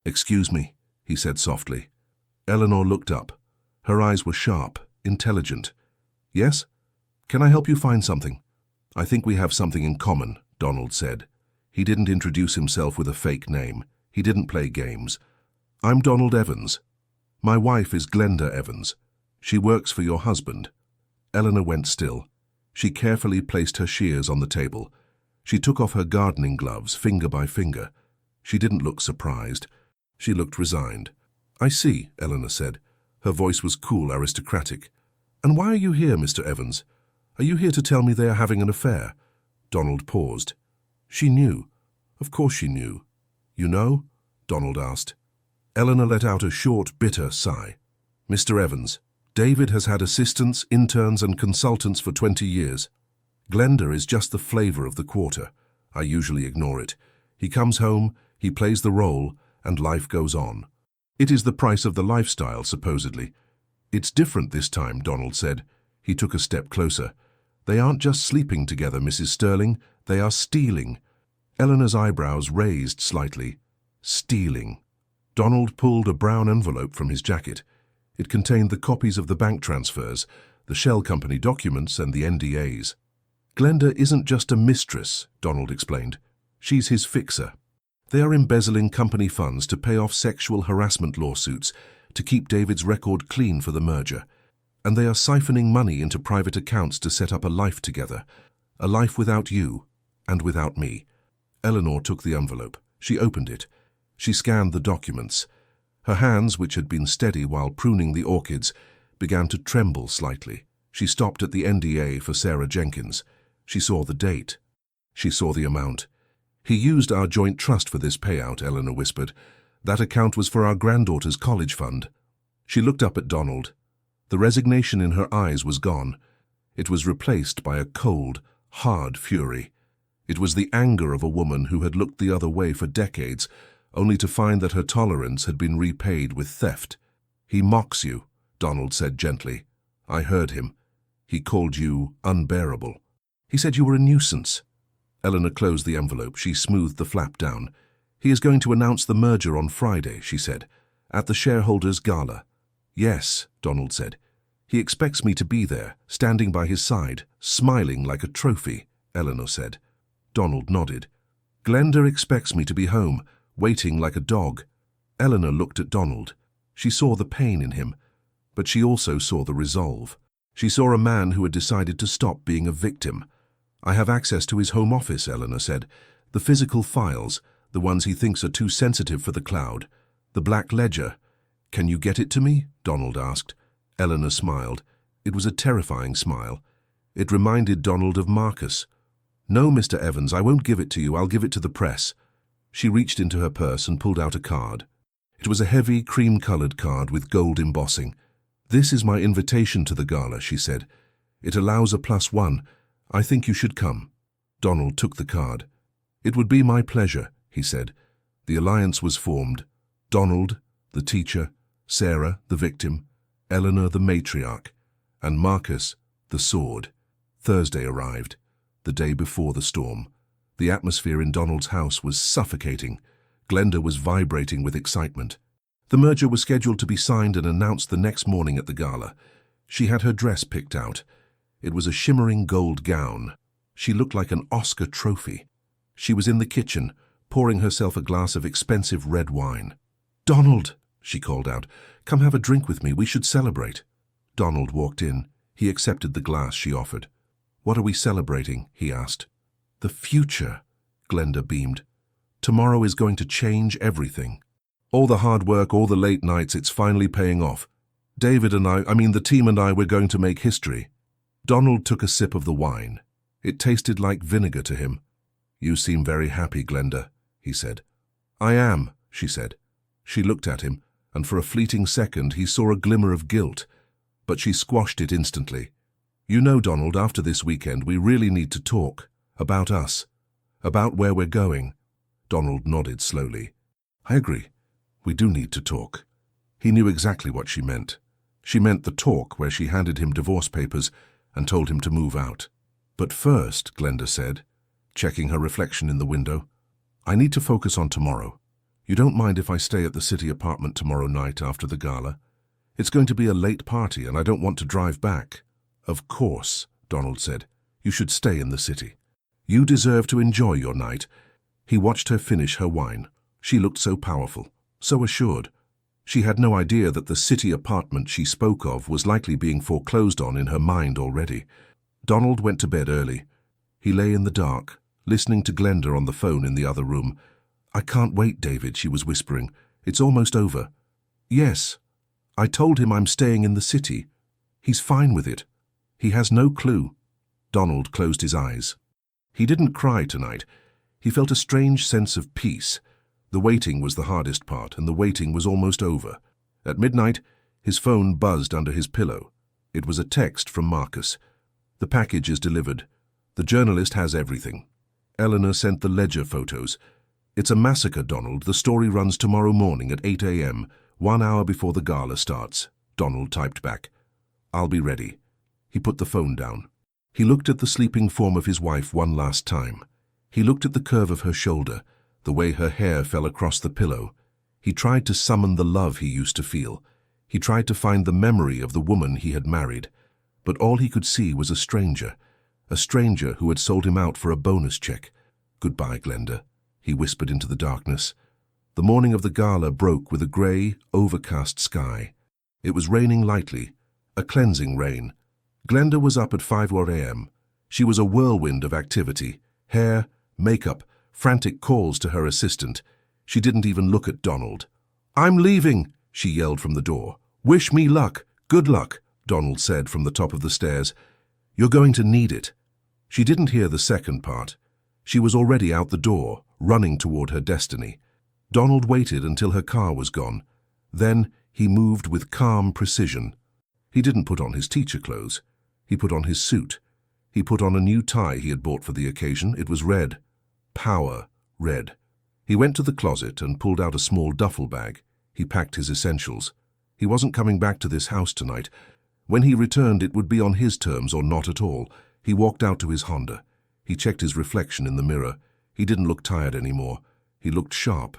"Excuse me," he said softly. Eleanor looked up. Her eyes were sharp, intelligent. "Yes? Can I help you find something?" "I think we have something in common," Donald said. He didn't introduce himself with a fake name. He didn't play games. "I'm Donald Evans. My wife is Glenda Evans. She works for your husband." Eleanor went still. She carefully placed her shears on the table. She took off her gardening gloves, finger by finger. She didn't look surprised. She looked resigned. "I see," Eleanor said. Her voice was cool, aristocratic. "And why are you here, Mr. Evans? Are you here to tell me they are having an affair?" Donald paused. She knew. Of course she knew. "You know?" Donald asked. Eleanor let out a short, bitter sigh. "Mr. Evans, David has had assistants, interns, and consultants for 20 years. Glenda is just the flavor of the quarter. I usually ignore it. He comes home, he plays the role, and life goes on. It is the price of the lifestyle, supposedly. It's different this time," Donald said. He took a step closer. "They aren't just sleeping together, Mrs. Sterling. They are stealing." Eleanor's eyebrows raised slightly. Stealing. Donald pulled a brown envelope from his jacket. It contained the copies of the bank transfers, the shell company documents, and the NDAs. "Glenda isn't just a mistress," Donald explained. "She's his fixer. They are embezzling company funds to pay off sexual harassment lawsuits to keep David's record clean for the merger. And they are siphoning money into private accounts to set up a life together. A life without you and without me." Eleanor took the envelope. She opened it. She scanned the documents. Her hands, which had been steady while pruning the orchids, began to tremble slightly. She stopped at the NDA for Sarah Jenkins. She saw the date. She saw the amount. "He used our joint trust for this payout," Eleanor whispered. "That account was for our granddaughter's college fund." She looked up at Donald. The resignation in her eyes was gone. It was replaced by a cold, hard fury. It was the anger of a woman who had looked the other way for decades, only to find that her tolerance had been repaid with theft. "He mocks you," Donald said gently. "I heard him. He called you unbearable. He said you were a nuisance." Eleanor closed the envelope. She smoothed the flap down. "He is going to announce the merger on Friday," she said, "at the shareholders' gala." "Yes," Donald said. "He expects me to be there, standing by his side, smiling like a trophy," Eleanor said. Donald nodded. "Glenda expects me to be home, waiting like a dog." Eleanor looked at Donald. She saw the pain in him, but she also saw the resolve. She saw a man who had decided to stop being a victim. "I have access to his home office," Eleanor said. "The physical files, the ones he thinks are too sensitive for the cloud. The black ledger." "Can you get it to me?" Donald asked. Eleanor smiled. It was a terrifying smile. It reminded Donald of Marcus. "No, Mr. Evans, I won't give it to you. I'll give it to the press." She reached into her purse and pulled out a card. It was a heavy, cream-colored card with gold embossing. "This is my invitation to the gala," she said. "It allows a +1. I think you should come." Donald took the card. "It would be my pleasure," he said. The alliance was formed. Donald, the teacher, Sarah, the victim, Eleanor, the matriarch, and Marcus, the sword. Thursday arrived, the day before the storm. The atmosphere in Donald's house was suffocating. Glenda was vibrating with excitement. The merger was scheduled to be signed and announced the next morning at the gala. She had her dress picked out. It was a shimmering gold gown. She looked like an Oscar trophy. She was in the kitchen, pouring herself a glass of expensive red wine. "Donald," she called out, "come have a drink with me. We should celebrate." Donald walked in. He accepted the glass she offered. "What are we celebrating?" he asked. "The future," Glenda beamed. "Tomorrow is going to change everything. All the hard work, all the late nights, it's finally paying off. David and the team and I, we're going to make history." Donald took a sip of the wine. It tasted like vinegar to him. "You seem very happy, Glenda," he said. "I am," she said. She looked at him, and for a fleeting second he saw a glimmer of guilt, but she squashed it instantly. "You know, Donald, after this weekend we really need to talk. About us. About where we're going." Donald nodded slowly. "I agree. We do need to talk." He knew exactly what she meant. She meant the talk where she handed him divorce papers and told him to move out. "But first," Glenda said, checking her reflection in the window, "I need to focus on tomorrow. You don't mind if I stay at the city apartment tomorrow night after the gala? It's going to be a late party and I don't want to drive back." "Of course," Donald said. "You should stay in the city. You deserve to enjoy your night." He watched her finish her wine. She looked so powerful, so assured. She had no idea that the city apartment she spoke of was likely being foreclosed on in her mind already. Donald went to bed early. He lay in the dark, listening to Glenda on the phone in the other room. "I can't wait, David," she was whispering. "It's almost over." "Yes. I told him I'm staying in the city." He's fine with it. He has no clue. Donald closed his eyes. He didn't cry tonight. He felt a strange sense of peace. The waiting was the hardest part, and the waiting was almost over. At midnight, his phone buzzed under his pillow. It was a text from Marcus. "The package is delivered. The journalist has everything." Eleanor sent the ledger photos. "It's a massacre, Donald. The story runs tomorrow morning at 8 a.m., 1 hour before the gala starts." Donald typed back, "I'll be ready." He put the phone down. He looked at the sleeping form of his wife one last time. He looked at the curve of her shoulder, the way her hair fell across the pillow. He tried to summon the love he used to feel. He tried to find the memory of the woman he had married. But all he could see was a stranger who had sold him out for a bonus check. "Goodbye, Glenda," he whispered into the darkness. The morning of the gala broke with a grey, overcast sky. It was raining lightly, a cleansing rain. Glenda was up at 5 a.m. She was a whirlwind of activity, hair, makeup, frantic calls to her assistant. She didn't even look at Donald. "I'm leaving," she yelled from the door. "Wish me luck. Good luck," Donald said from the top of the stairs. "You're going to need it." She didn't hear the second part. She was already out the door, running toward her destiny. Donald waited until her car was gone. Then he moved with calm precision. He didn't put on his teacher clothes. He put on his suit. He put on a new tie he had bought for the occasion. It was red. Power red. He went to the closet and pulled out a small duffel bag. He packed his essentials. He wasn't coming back to this house tonight. When he returned, it would be on his terms or not at all. He walked out to his Honda. He checked his reflection in the mirror. He didn't look tired anymore. He looked sharp.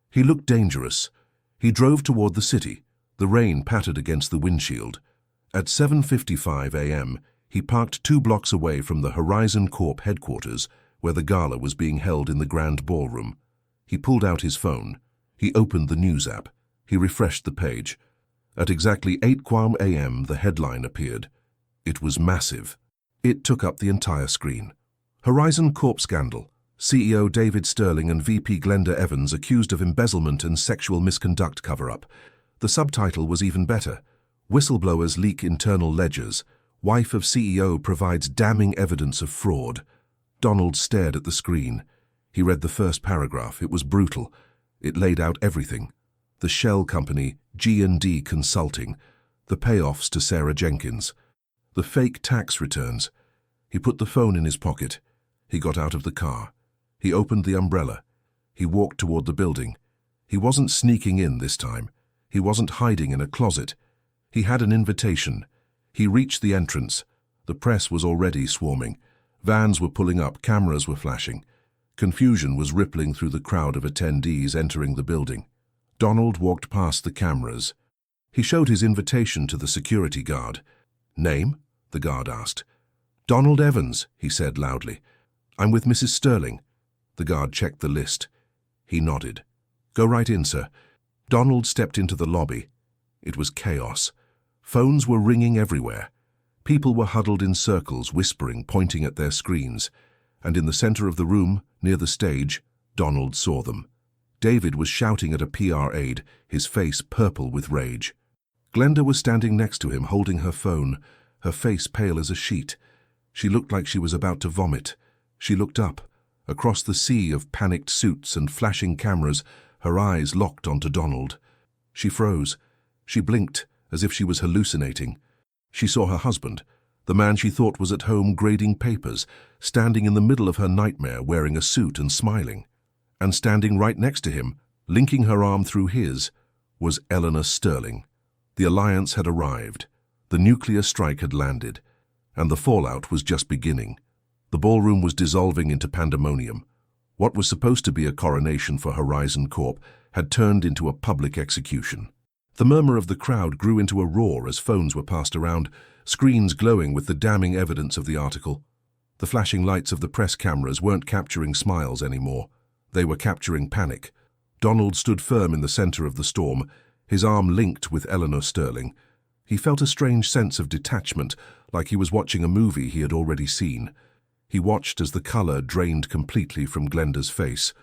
He looked dangerous. He drove toward the city. The rain pattered against the windshield. At 7:55 a.m., he parked 2 blocks away from the Horizon Corp headquarters, where the gala was being held in the grand ballroom. He pulled out his phone. He opened the news app. He refreshed the page. At exactly 8 a.m., the headline appeared. It was massive. It took up the entire screen. Horizon Corp scandal. CEO David Sterling and VP Glenda Evans accused of embezzlement and sexual misconduct cover-up. The subtitle was even better. Whistleblowers leak internal ledgers. Wife of CEO provides damning evidence of fraud. Donald stared at the screen. He read the first paragraph. It was brutal. It laid out everything. The shell company, G&D Consulting. The payoffs to Sarah Jenkins. The fake tax returns. He put the phone in his pocket. He got out of the car. He opened the umbrella. He walked toward the building. He wasn't sneaking in this time. He wasn't hiding in a closet. He had an invitation. He reached the entrance. The press was already swarming. Vans were pulling up, cameras were flashing. Confusion was rippling through the crowd of attendees entering the building. Donald walked past the cameras. He showed his invitation to the security guard. "Name?" the guard asked. "Donald Evans," he said loudly. "I'm with Mrs. Sterling." The guard checked the list. He nodded. "Go right in, sir." Donald stepped into the lobby. It was chaos. Phones were ringing everywhere. People were huddled in circles, whispering, pointing at their screens. And in the center of the room, near the stage, Donald saw them. David was shouting at a PR aide, his face purple with rage. Glenda was standing next to him, holding her phone, her face pale as a sheet. She looked like she was about to vomit. She looked up. Across the sea of panicked suits and flashing cameras, her eyes locked onto Donald. She froze. She blinked, as if she was hallucinating. She saw her husband, the man she thought was at home grading papers, standing in the middle of her nightmare wearing a suit and smiling. And standing right next to him, linking her arm through his, was Eleanor Sterling. The alliance had arrived. The nuclear strike had landed. And the fallout was just beginning. The ballroom was dissolving into pandemonium. What was supposed to be a coronation for Horizon Corp had turned into a public execution. The murmur of the crowd grew into a roar as phones were passed around, screens glowing with the damning evidence of the article. The flashing lights of the press cameras weren't capturing smiles anymore. They were capturing panic. Donald stood firm in the center of the storm, his arm linked with Eleanor Sterling. He felt a strange sense of detachment, like he was watching a movie he had already seen. He watched as the color drained completely from Glenda's face.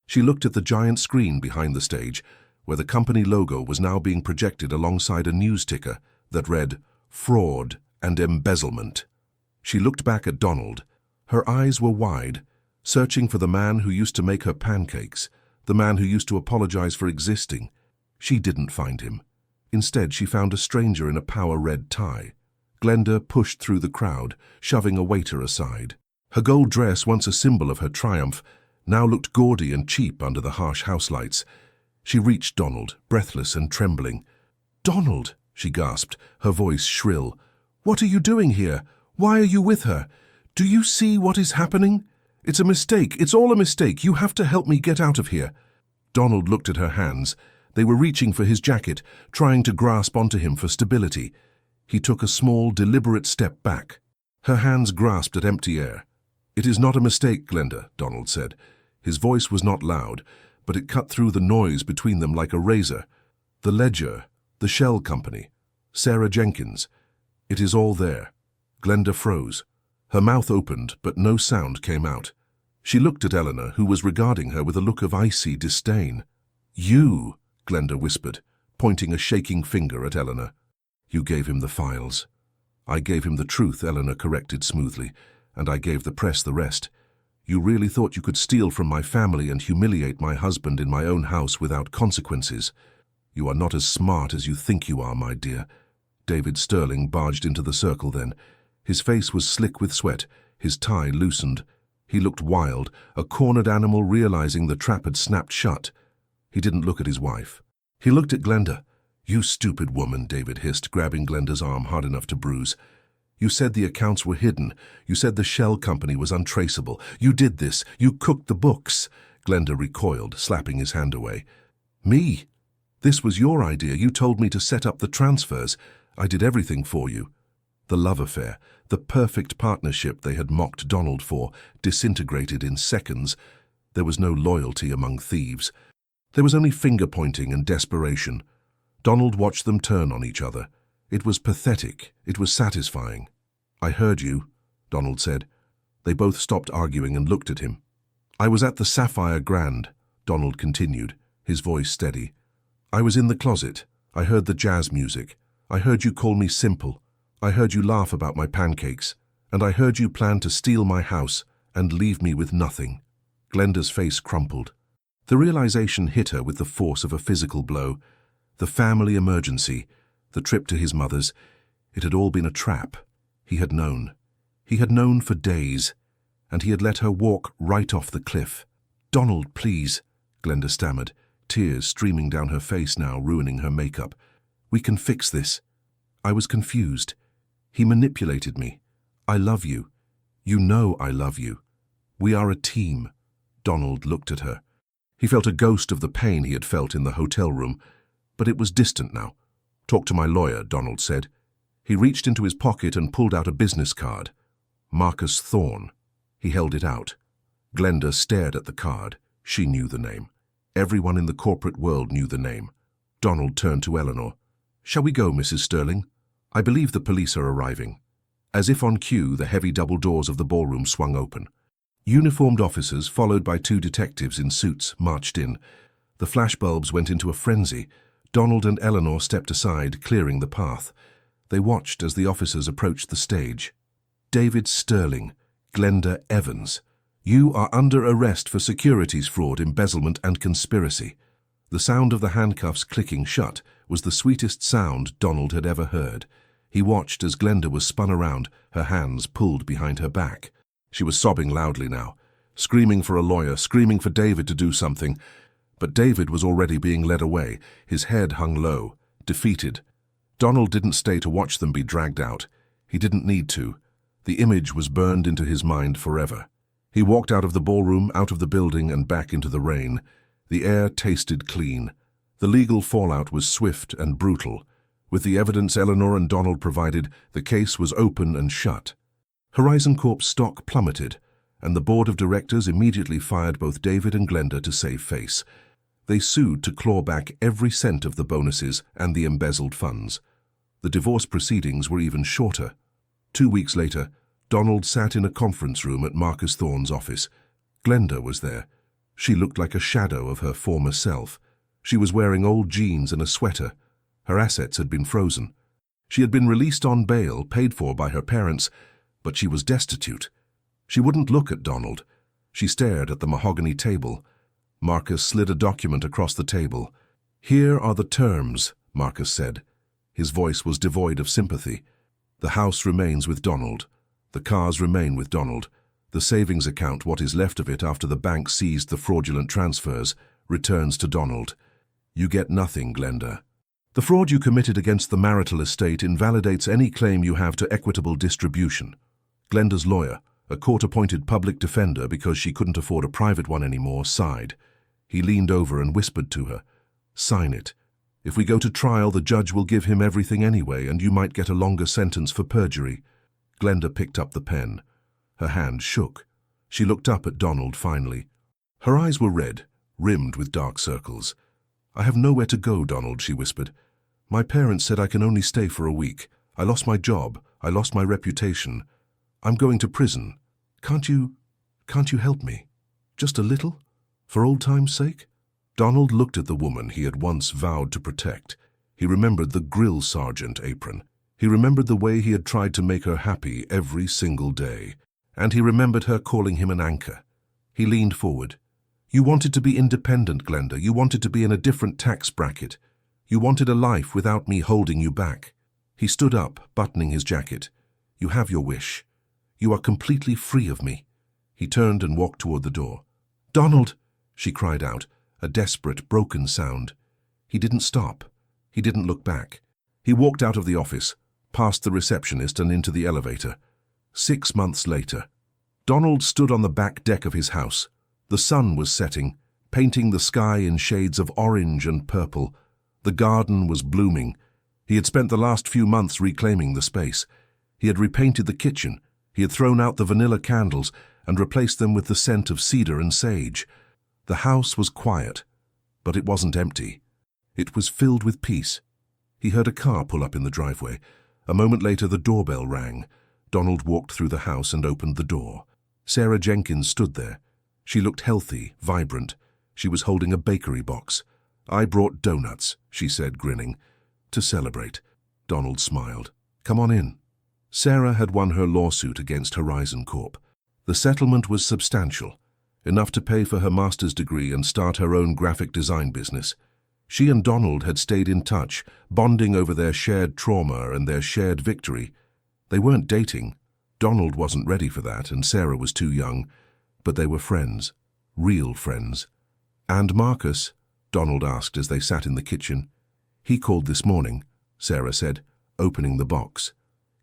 She looked at the giant screen behind the stage, where the company logo was now being projected alongside a news ticker that read, fraud, and embezzlement. She looked back at Donald. Her eyes were wide, searching for the man who used to make her pancakes, the man who used to apologize for existing. She didn't find him. Instead, she found a stranger in a power-red tie. Glenda pushed through the crowd, shoving a waiter aside. Her gold dress, once a symbol of her triumph, now looked gaudy and cheap under the harsh house lights. She reached Donald, breathless and trembling. "Donald!" she gasped, her voice shrill. "What are you doing here? Why are you with her? Do you see what is happening? It's a mistake. It's all a mistake. You have to help me get out of here." Donald looked at her hands. They were reaching for his jacket, trying to grasp onto him for stability. He took a small, deliberate step back. Her hands grasped at empty air. "It is not a mistake, Glenda," Donald said. His voice was not loud, but it cut through the noise between them like a razor. "The ledger, the shell company, Sarah Jenkins. It is all there." Glenda froze. Her mouth opened, but no sound came out. She looked at Eleanor, who was regarding her with a look of icy disdain. "You," Glenda whispered, pointing a shaking finger at Eleanor. "You gave him the files." "I gave him the truth," Eleanor corrected smoothly, "and I gave the press the rest. You really thought you could steal from my family and humiliate my husband in my own house without consequences. You are not as smart as you think you are, my dear." David Sterling barged into the circle then. His face was slick with sweat, his tie loosened. He looked wild, a cornered animal realizing the trap had snapped shut. He didn't look at his wife. He looked at Glenda. "You stupid woman," David hissed, grabbing Glenda's arm hard enough to bruise. "You said the accounts were hidden. You said the shell company was untraceable. You did this. You cooked the books." Glenda recoiled, slapping his hand away. "Me? This was your idea. You told me to set up the transfers. I did everything for you." The love affair, the perfect partnership they had mocked Donald for, disintegrated in seconds. There was no loyalty among thieves. There was only finger-pointing and desperation. Donald watched them turn on each other. It was pathetic. It was satisfying. "I heard you," Donald said. They both stopped arguing and looked at him. "I was at the Sapphire Grand," Donald continued, his voice steady. "I was in the closet. I heard the jazz music. I heard you call me simple. I heard you laugh about my pancakes. And I heard you plan to steal my house and leave me with nothing." Glenda's face crumpled. The realization hit her with the force of a physical blow. The family emergency, the trip to his mother's, it had all been a trap. He had known. He had known for days, and he had let her walk right off the cliff. "Donald, please," Glenda stammered, tears streaming down her face now, ruining her makeup. "We can fix this." "I was confused. He manipulated me. I love you. You know I love you. We are a team." Donald looked at her. He felt a ghost of the pain he had felt in the hotel room, but it was distant now. "Talk to my lawyer," Donald said. He reached into his pocket and pulled out a business card. Marcus Thorne. He held it out. Glenda stared at the card. She knew the name. Everyone in the corporate world knew the name. Donald turned to Eleanor. "Shall we go, Mrs. Sterling? I believe the police are arriving." As if on cue, the heavy double doors of the ballroom swung open. Uniformed officers, followed by 2 detectives in suits, marched in. The flashbulbs went into a frenzy. Donald and Eleanor stepped aside, clearing the path. They watched as the officers approached the stage. "David Sterling, Glenda Evans, you are under arrest for securities fraud, embezzlement, and conspiracy." The sound of the handcuffs clicking shut was the sweetest sound Donald had ever heard. He watched as Glenda was spun around, her hands pulled behind her back. She was sobbing loudly now, screaming for a lawyer, screaming for David to do something. But David was already being led away, his head hung low, defeated. Donald didn't stay to watch them be dragged out. He didn't need to. The image was burned into his mind forever. He walked out of the ballroom, out of the building, and back into the rain. The air tasted clean. The legal fallout was swift and brutal. With the evidence Eleanor and Donald provided, the case was open and shut. Horizon Corp's stock plummeted, and the board of directors immediately fired both David and Glenda to save face. They sued to claw back every cent of the bonuses and the embezzled funds. The divorce proceedings were even shorter. 2 weeks later, Donald sat in a conference room at Marcus Thorne's office. Glenda was there. She looked like a shadow of her former self. She was wearing old jeans and a sweater. Her assets had been frozen. She had been released on bail, paid for by her parents, but she was destitute. She wouldn't look at Donald. She stared at the mahogany table. Marcus slid a document across the table. "Here are the terms," Marcus said. His voice was devoid of sympathy. "The house remains with Donald. The cars remain with Donald. The savings account, what is left of it after the bank seized the fraudulent transfers, returns to Donald. You get nothing, Glenda. The fraud you committed against the marital estate invalidates any claim you have to equitable distribution." Glenda's lawyer, a court-appointed public defender because she couldn't afford a private one anymore, sighed. He leaned over and whispered to her, "Sign it. If we go to trial, the judge will give him everything anyway, and you might get a longer sentence for perjury." Glenda picked up the pen. Her hand shook. She looked up at Donald finally. Her eyes were red, rimmed with dark circles. "I have nowhere to go, Donald," she whispered. "My parents said I can only stay for a week. I lost my job. I lost my reputation. I'm going to prison. Can't you help me? Just a little? For old time's sake?" Donald looked at the woman he had once vowed to protect. He remembered the grill sergeant apron. He remembered the way he had tried to make her happy every single day. And he remembered her calling him an anchor. He leaned forward. "You wanted to be independent, Glenda. You wanted to be in a different tax bracket. You wanted a life without me holding you back." He stood up, buttoning his jacket. "You have your wish. You are completely free of me." He turned and walked toward the door. "Donald!" she cried out, a desperate, broken sound. He didn't stop. He didn't look back. He walked out of the office, past the receptionist and into the elevator. 6 months later. Donald stood on the back deck of his house. The sun was setting, painting the sky in shades of orange and purple. The garden was blooming. He had spent the last few months reclaiming the space. He had repainted the kitchen. He had thrown out the vanilla candles and replaced them with the scent of cedar and sage. The house was quiet, but it wasn't empty. It was filled with peace. He heard a car pull up in the driveway. A moment later, the doorbell rang. Donald walked through the house and opened the door. Sarah Jenkins stood there. She looked healthy, vibrant. She was holding a bakery box. "I brought donuts," she said, grinning. "To celebrate." Donald smiled. "Come on in." Sarah had won her lawsuit against Horizon Corp. The settlement was substantial, enough to pay for her master's degree and start her own graphic design business. She and Donald had stayed in touch, bonding over their shared trauma and their shared victory. They weren't dating. Donald wasn't ready for that, and Sarah was too young. But they were friends, real friends. "And Marcus?" Donald asked as they sat in the kitchen. "He called this morning," Sarah said, opening the box.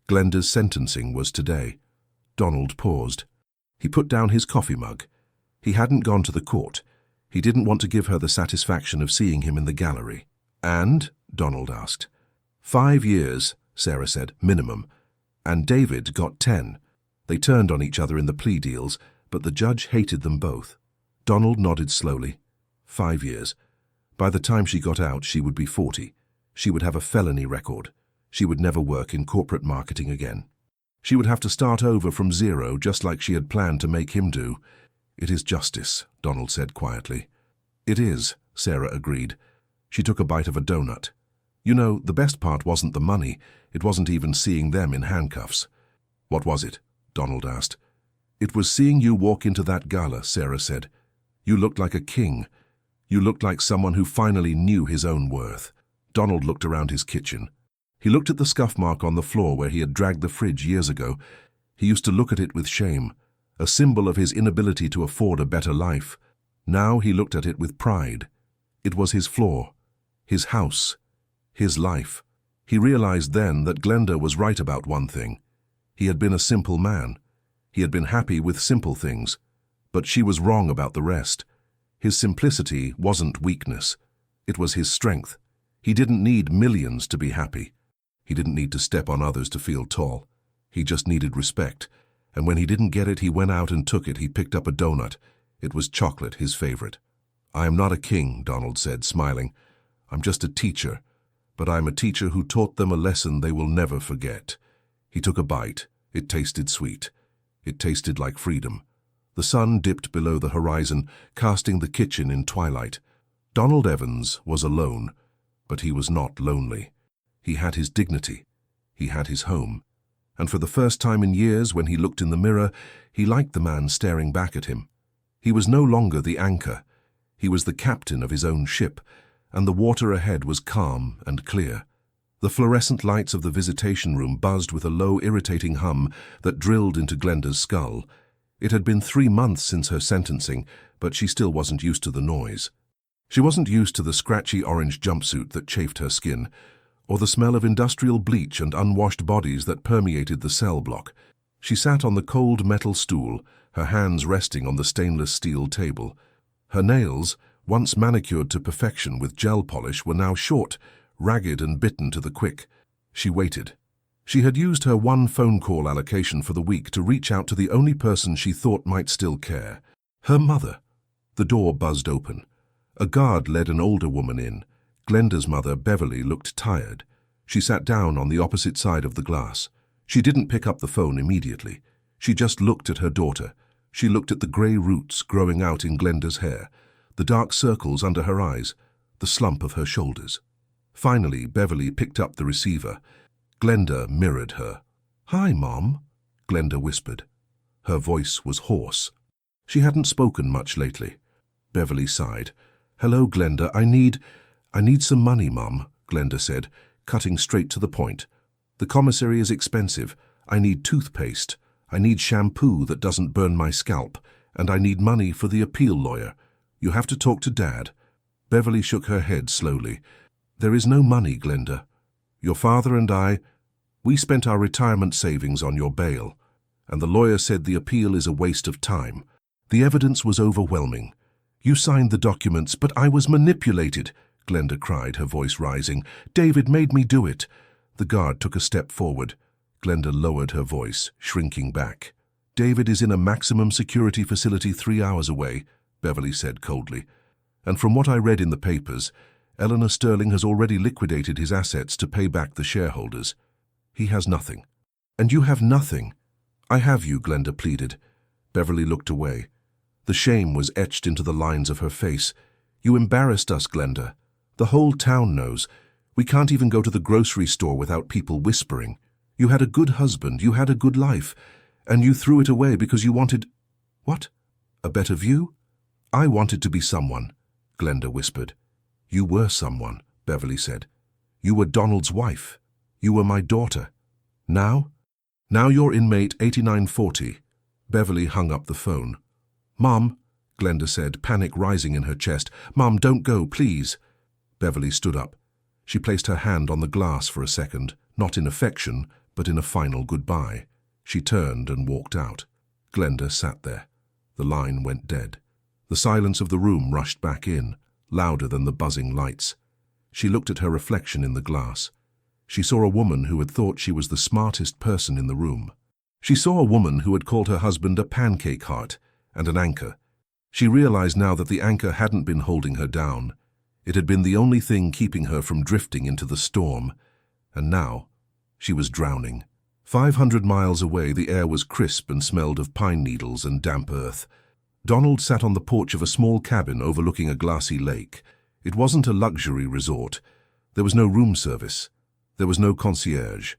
Glenda's sentencing was today. Donald paused. He put down his coffee mug. He hadn't gone to the court. He didn't want to give her the satisfaction of seeing him in the gallery. "And?" Donald asked. 5 years, Sarah said, minimum. And David got 10. They turned on each other in the plea deals, but the judge hated them both. Donald nodded slowly. 5 years. By the time she got out, she would be 40. She would have a felony record. She would never work in corporate marketing again. She would have to start over from zero, just like she had planned to make him do. "It is justice," Donald said quietly. "It is," Sarah agreed. She took a bite of a donut. "You know, the best part wasn't the money. It wasn't even seeing them in handcuffs." "What was it?" Donald asked. "It was seeing you walk into that gala," Sarah said. "You looked like a king. You looked like someone who finally knew his own worth." Donald looked around his kitchen. He looked at the scuff mark on the floor where he had dragged the fridge years ago. He used to look at it with shame, a symbol of his inability to afford a better life. Now he looked at it with pride. It was his floor, his house, his life. He realized then that Glenda was right about one thing. He had been a simple man. He had been happy with simple things. But she was wrong about the rest. His simplicity wasn't weakness. It was his strength. He didn't need millions to be happy. He didn't need to step on others to feel tall. He just needed respect. And when he didn't get it, he went out and took it. He picked up a donut. It was chocolate, his favorite. "I am not a king," Donald said, smiling. "I'm just a teacher. But I'm a teacher who taught them a lesson they will never forget." He took a bite. It tasted sweet. It tasted like freedom. The sun dipped below the horizon, casting the kitchen in twilight. Donald Evans was alone, but he was not lonely. He had his dignity. He had his home. And for the first time in years, when he looked in the mirror, he liked the man staring back at him. He was no longer the anchor. He was the captain of his own ship, and the water ahead was calm and clear. The fluorescent lights of the visitation room buzzed with a low, irritating hum that drilled into Glenda's skull. It had been 3 months since her sentencing, but she still wasn't used to the noise. She wasn't used to the scratchy orange jumpsuit that chafed her skin, or the smell of industrial bleach and unwashed bodies that permeated the cell block. She sat on the cold metal stool, her hands resting on the stainless steel table. Her nails, once manicured to perfection with gel polish, were now short, ragged and bitten to the quick. She waited. She had used her 1 phone call allocation for the week to reach out to the only person she thought might still care. Her mother. The door buzzed open. A guard led an older woman in. Glenda's mother, Beverly, looked tired. She sat down on the opposite side of the glass. She didn't pick up the phone immediately. She just looked at her daughter. She looked at the grey roots growing out in Glenda's hair, the dark circles under her eyes, the slump of her shoulders. Finally, Beverly picked up the receiver. Glenda mirrored her. "Hi, Mom," Glenda whispered. Her voice was hoarse. She hadn't spoken much lately. Beverly sighed. "Hello, Glenda. I need some money, Mom," Glenda said, cutting straight to the point. "The commissary is expensive. I need toothpaste. I need shampoo that doesn't burn my scalp. And I need money for the appeal lawyer. You have to talk to Dad." Beverly shook her head slowly. "There is no money, Glenda. Your father and we spent our retirement savings on your bail, and the lawyer said the appeal is a waste of time. The evidence was overwhelming. You signed the documents, but I was manipulated," Glenda cried, her voice rising. "David made me do it." The guard took a step forward. Glenda lowered her voice, shrinking back. "David is in a maximum security facility 3 hours away," Beverly said coldly. "And from what I read in the papers, Eleanor Sterling has already liquidated his assets to pay back the shareholders. He has nothing. And you have nothing." "I have you," Glenda pleaded. Beverly looked away. The shame was etched into the lines of her face. "You embarrassed us, Glenda. The whole town knows. We can't even go to the grocery store without people whispering. You had a good husband, you had a good life, and you threw it away because you wanted—" "What? A better view?" "I wanted to be someone," Glenda whispered. "You were someone," Beverly said. "You were Donald's wife. You were my daughter. Now? Now you're inmate 8940. Beverly hung up the phone. "Mom," Glenda said, panic rising in her chest. "Mom, don't go, please." Beverly stood up. She placed her hand on the glass for a second, not in affection, but in a final goodbye. She turned and walked out. Glenda sat there. The line went dead. The silence of the room rushed back in, louder than the buzzing lights. She looked at her reflection in the glass. She saw a woman who had thought she was the smartest person in the room. She saw a woman who had called her husband a pancake heart and an anchor. She realized now that the anchor hadn't been holding her down. It had been the only thing keeping her from drifting into the storm. And now, she was drowning. 500 miles away, the air was crisp and smelled of pine needles and damp earth. Donald sat on the porch of a small cabin overlooking a glassy lake. It wasn't a luxury resort. There was no room service. There was no concierge.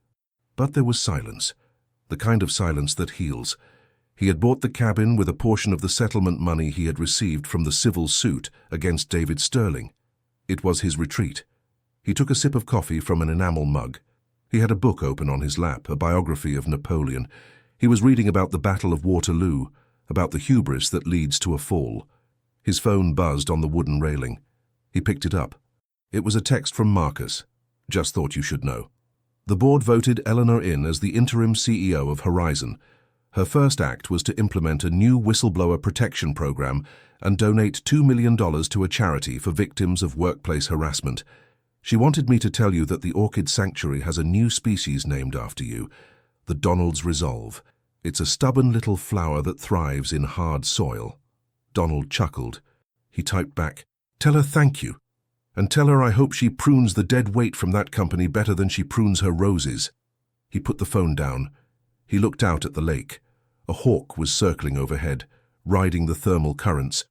But there was silence, the kind of silence that heals. He had bought the cabin with a portion of the settlement money he had received from the civil suit against David Sterling. It was his retreat. He took a sip of coffee from an enamel mug. He had a book open on his lap, a biography of Napoleon. He was reading about the Battle of Waterloo, about the hubris that leads to a fall. His phone buzzed on the wooden railing. He picked it up. It was a text from Marcus. "Just thought you should know. The board voted Eleanor in as the interim CEO of Horizon. Her first act was to implement a new whistleblower protection program and donate $2 million to a charity for victims of workplace harassment. She wanted me to tell you that the Orchid Sanctuary has a new species named after you, the Donald's Resolve. It's a stubborn little flower that thrives in hard soil." Donald chuckled. He typed back, "Tell her thank you. And tell her I hope she prunes the dead weight from that company better than she prunes her roses." He put the phone down. He looked out at the lake. A hawk was circling overhead, riding the thermal currents.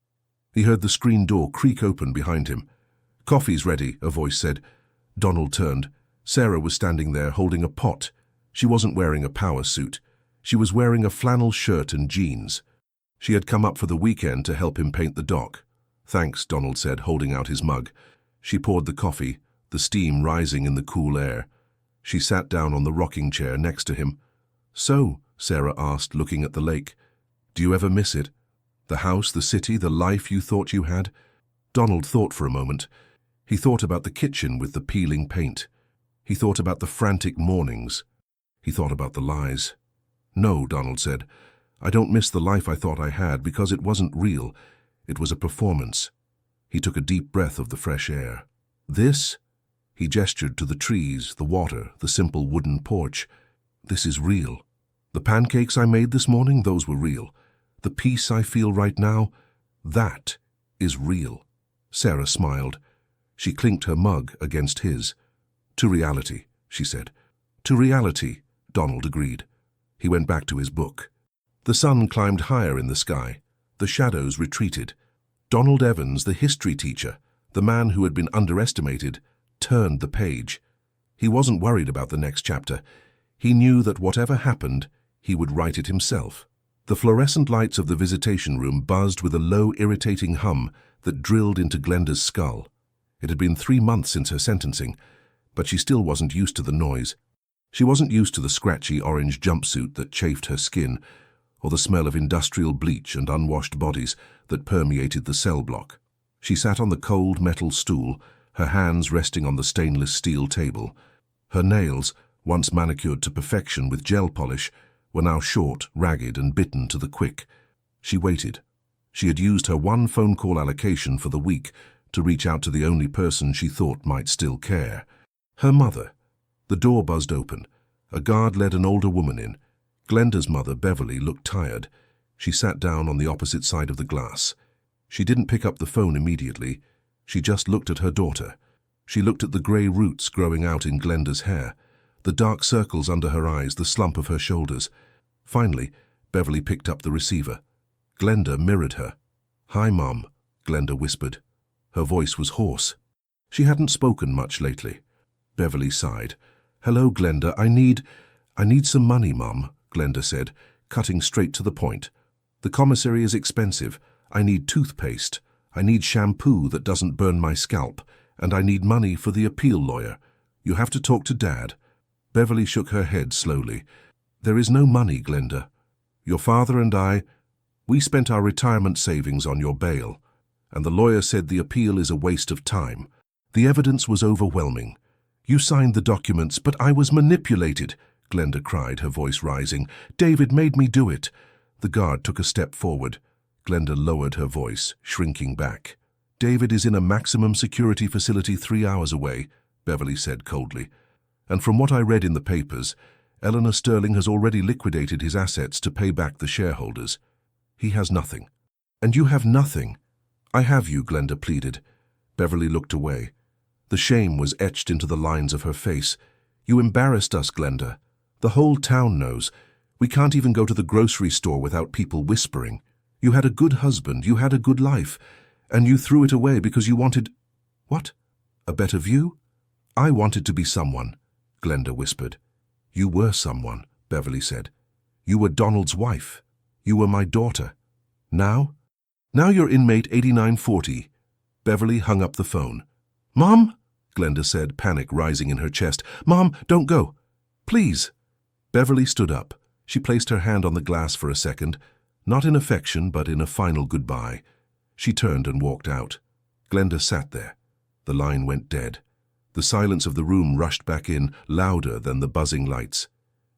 He heard the screen door creak open behind him. "Coffee's ready," a voice said. Donald turned. Sarah was standing there holding a pot. She wasn't wearing a power suit. She was wearing a flannel shirt and jeans. She had come up for the weekend to help him paint the dock. "Thanks," Donald said, holding out his mug. She poured the coffee, the steam rising in the cool air. She sat down on the rocking chair next to him. "So," Sarah asked, looking at the lake, "do you ever miss it? The house, the city, the life you thought you had?" Donald thought for a moment. He thought about the kitchen with the peeling paint. He thought about the frantic mornings. He thought about the lies. "No," Donald said, "I don't miss the life I thought I had because it wasn't real. It was a performance." He took a deep breath of the fresh air. "This?" He gestured to the trees, the water, the simple wooden porch. "This is real. The pancakes I made this morning, those were real. The peace I feel right now, that is real." Sarah smiled. She clinked her mug against his. "To reality," she said. "To reality," Donald agreed. He went back to his book. The sun climbed higher in the sky. The shadows retreated. Donald Evans, the history teacher, the man who had been underestimated, turned the page. He wasn't worried about the next chapter. He knew that whatever happened, he would write it himself. The fluorescent lights of the visitation room buzzed with a low, irritating hum that drilled into Glenda's skull. It had been 3 months since her sentencing, but she still wasn't used to the noise. She wasn't used to the scratchy orange jumpsuit that chafed her skin, or the smell of industrial bleach and unwashed bodies that permeated the cell block. She sat on the cold metal stool, her hands resting on the stainless steel table. Her nails, once manicured to perfection with gel polish, were now short, ragged, and bitten to the quick. She waited. She had used her one phone call allocation for the week to reach out to the only person she thought might still care. Her mother. The door buzzed open. A guard led an older woman in. Glenda's mother, Beverly, looked tired. She sat down on the opposite side of the glass. She didn't pick up the phone immediately. She just looked at her daughter. She looked at the grey roots growing out in Glenda's hair, the dark circles under her eyes, the slump of her shoulders. Finally, Beverly picked up the receiver. Glenda mirrored her. "Hi, Mom," Glenda whispered. Her voice was hoarse. She hadn't spoken much lately. Beverly sighed. "Hello, Glenda. I need some money, Mom," Glenda said, cutting straight to the point. "The commissary is expensive. I need toothpaste. I need shampoo that doesn't burn my scalp. And I need money for the appeal lawyer. You have to talk to Dad." Beverly shook her head slowly. "There is no money, Glenda. Your father and we spent our retirement savings on your bail, and the lawyer said the appeal is a waste of time. The evidence was overwhelming. You signed the documents, but I was manipulated," Glenda cried, her voice rising. "David made me do it." The guard took a step forward. Glenda lowered her voice, shrinking back. "David is in a maximum security facility 3 hours away," Beverly said coldly. "And from what I read in the papers, Eleanor Sterling has already liquidated his assets to pay back the shareholders. He has nothing. And you have nothing." "I have you," Glenda pleaded. Beverly looked away. The shame was etched into the lines of her face. "You embarrassed us, Glenda. The whole town knows. We can't even go to the grocery store without people whispering. You had a good husband, you had a good life, and you threw it away because you wanted—" "What? A better view?" "I wanted to be someone," Glenda whispered. "You were someone," Beverly said. "You were Donald's wife. You were my daughter. Now? Now you're inmate 8940. Beverly hung up the phone. "Mom?" Glenda said, panic rising in her chest. "Mom, don't go. Please." Beverly stood up. She placed her hand on the glass for a second, not in affection, but in a final goodbye. She turned and walked out. Glenda sat there. The line went dead. The silence of the room rushed back in, louder than the buzzing lights.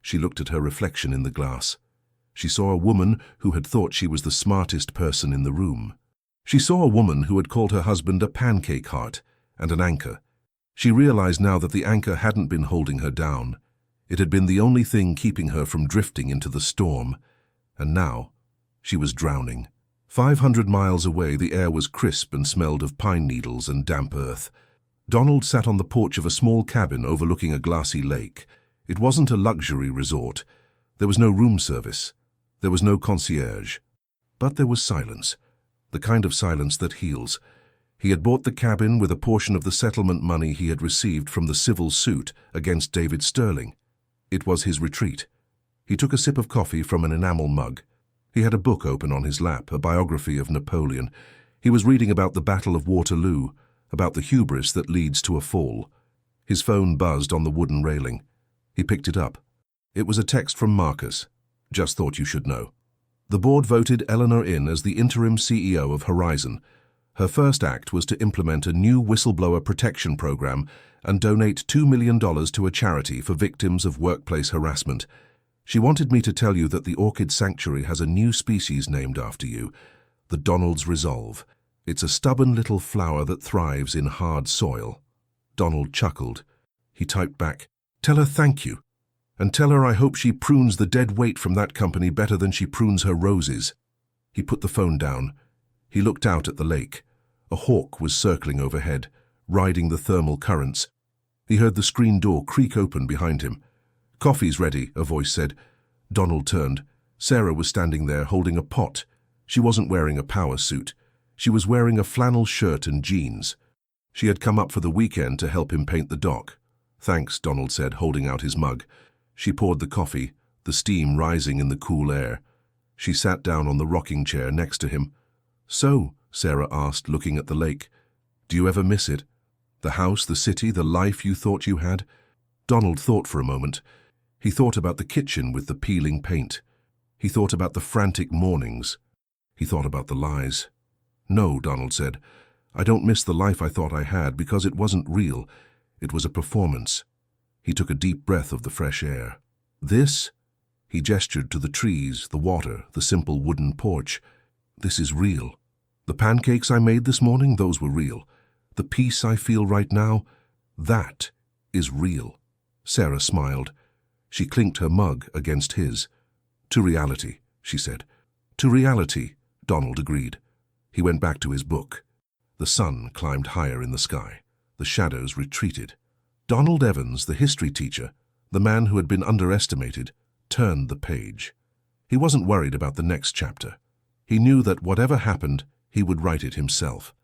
She looked at her reflection in the glass. She saw a woman who had thought she was the smartest person in the room. She saw a woman who had called her husband a pancake heart and an anchor. She realized now that the anchor hadn't been holding her down. It had been the only thing keeping her from drifting into the storm. And now, she was drowning. 500 miles away, the air was crisp and smelled of pine needles and damp earth. Donald sat on the porch of a small cabin overlooking a glassy lake. It wasn't a luxury resort. There was no room service. There was no concierge. But there was silence, the kind of silence that heals. He had bought the cabin with a portion of the settlement money he had received from the civil suit against David Sterling. It was his retreat. He took a sip of coffee from an enamel mug. He had a book open on his lap, a biography of Napoleon. He was reading about the Battle of Waterloo, about the hubris that leads to a fall. His phone buzzed on the wooden railing. He picked it up. It was a text from Marcus. Just thought you should know. The board voted Eleanor in as the interim CEO of Horizon. Her first act was to implement a new whistleblower protection program and donate $2 million to a charity for victims of workplace harassment. She wanted me to tell you that the Orchid Sanctuary has a new species named after you, the Donald's Resolve. It's a stubborn little flower that thrives in hard soil. Donald chuckled. He typed back, "Tell her thank you. And tell her I hope she prunes the dead weight from that company better than she prunes her roses." He put the phone down. He looked out at the lake. A hawk was circling overhead, riding the thermal currents. He heard the screen door creak open behind him. "Coffee's ready," a voice said. Donald turned. Sarah was standing there holding a pot. She wasn't wearing a power suit. She was wearing a flannel shirt and jeans. She had come up for the weekend to help him paint the dock. "Thanks," Donald said, holding out his mug. She poured the coffee, the steam rising in the cool air. She sat down on the rocking chair next to him. "So," Sarah asked, looking at the lake, "do you ever miss it? The house, the city, the life you thought you had?" Donald thought for a moment. He thought about the kitchen with the peeling paint. He thought about the frantic mornings. He thought about the lies. "No," Donald said. "I don't miss the life I thought I had because it wasn't real. It was a performance." He took a deep breath of the fresh air. "This?" He gestured to the trees, the water, the simple wooden porch. "This is real. The pancakes I made this morning, those were real. The peace I feel right now, that is real." Sarah smiled. She clinked her mug against his. "To reality," she said. "To reality," Donald agreed. He went back to his book. The sun climbed higher in the sky. The shadows retreated. Donald Evans, the history teacher, the man who had been underestimated, turned the page. He wasn't worried about the next chapter. He knew that whatever happened, he would write it himself.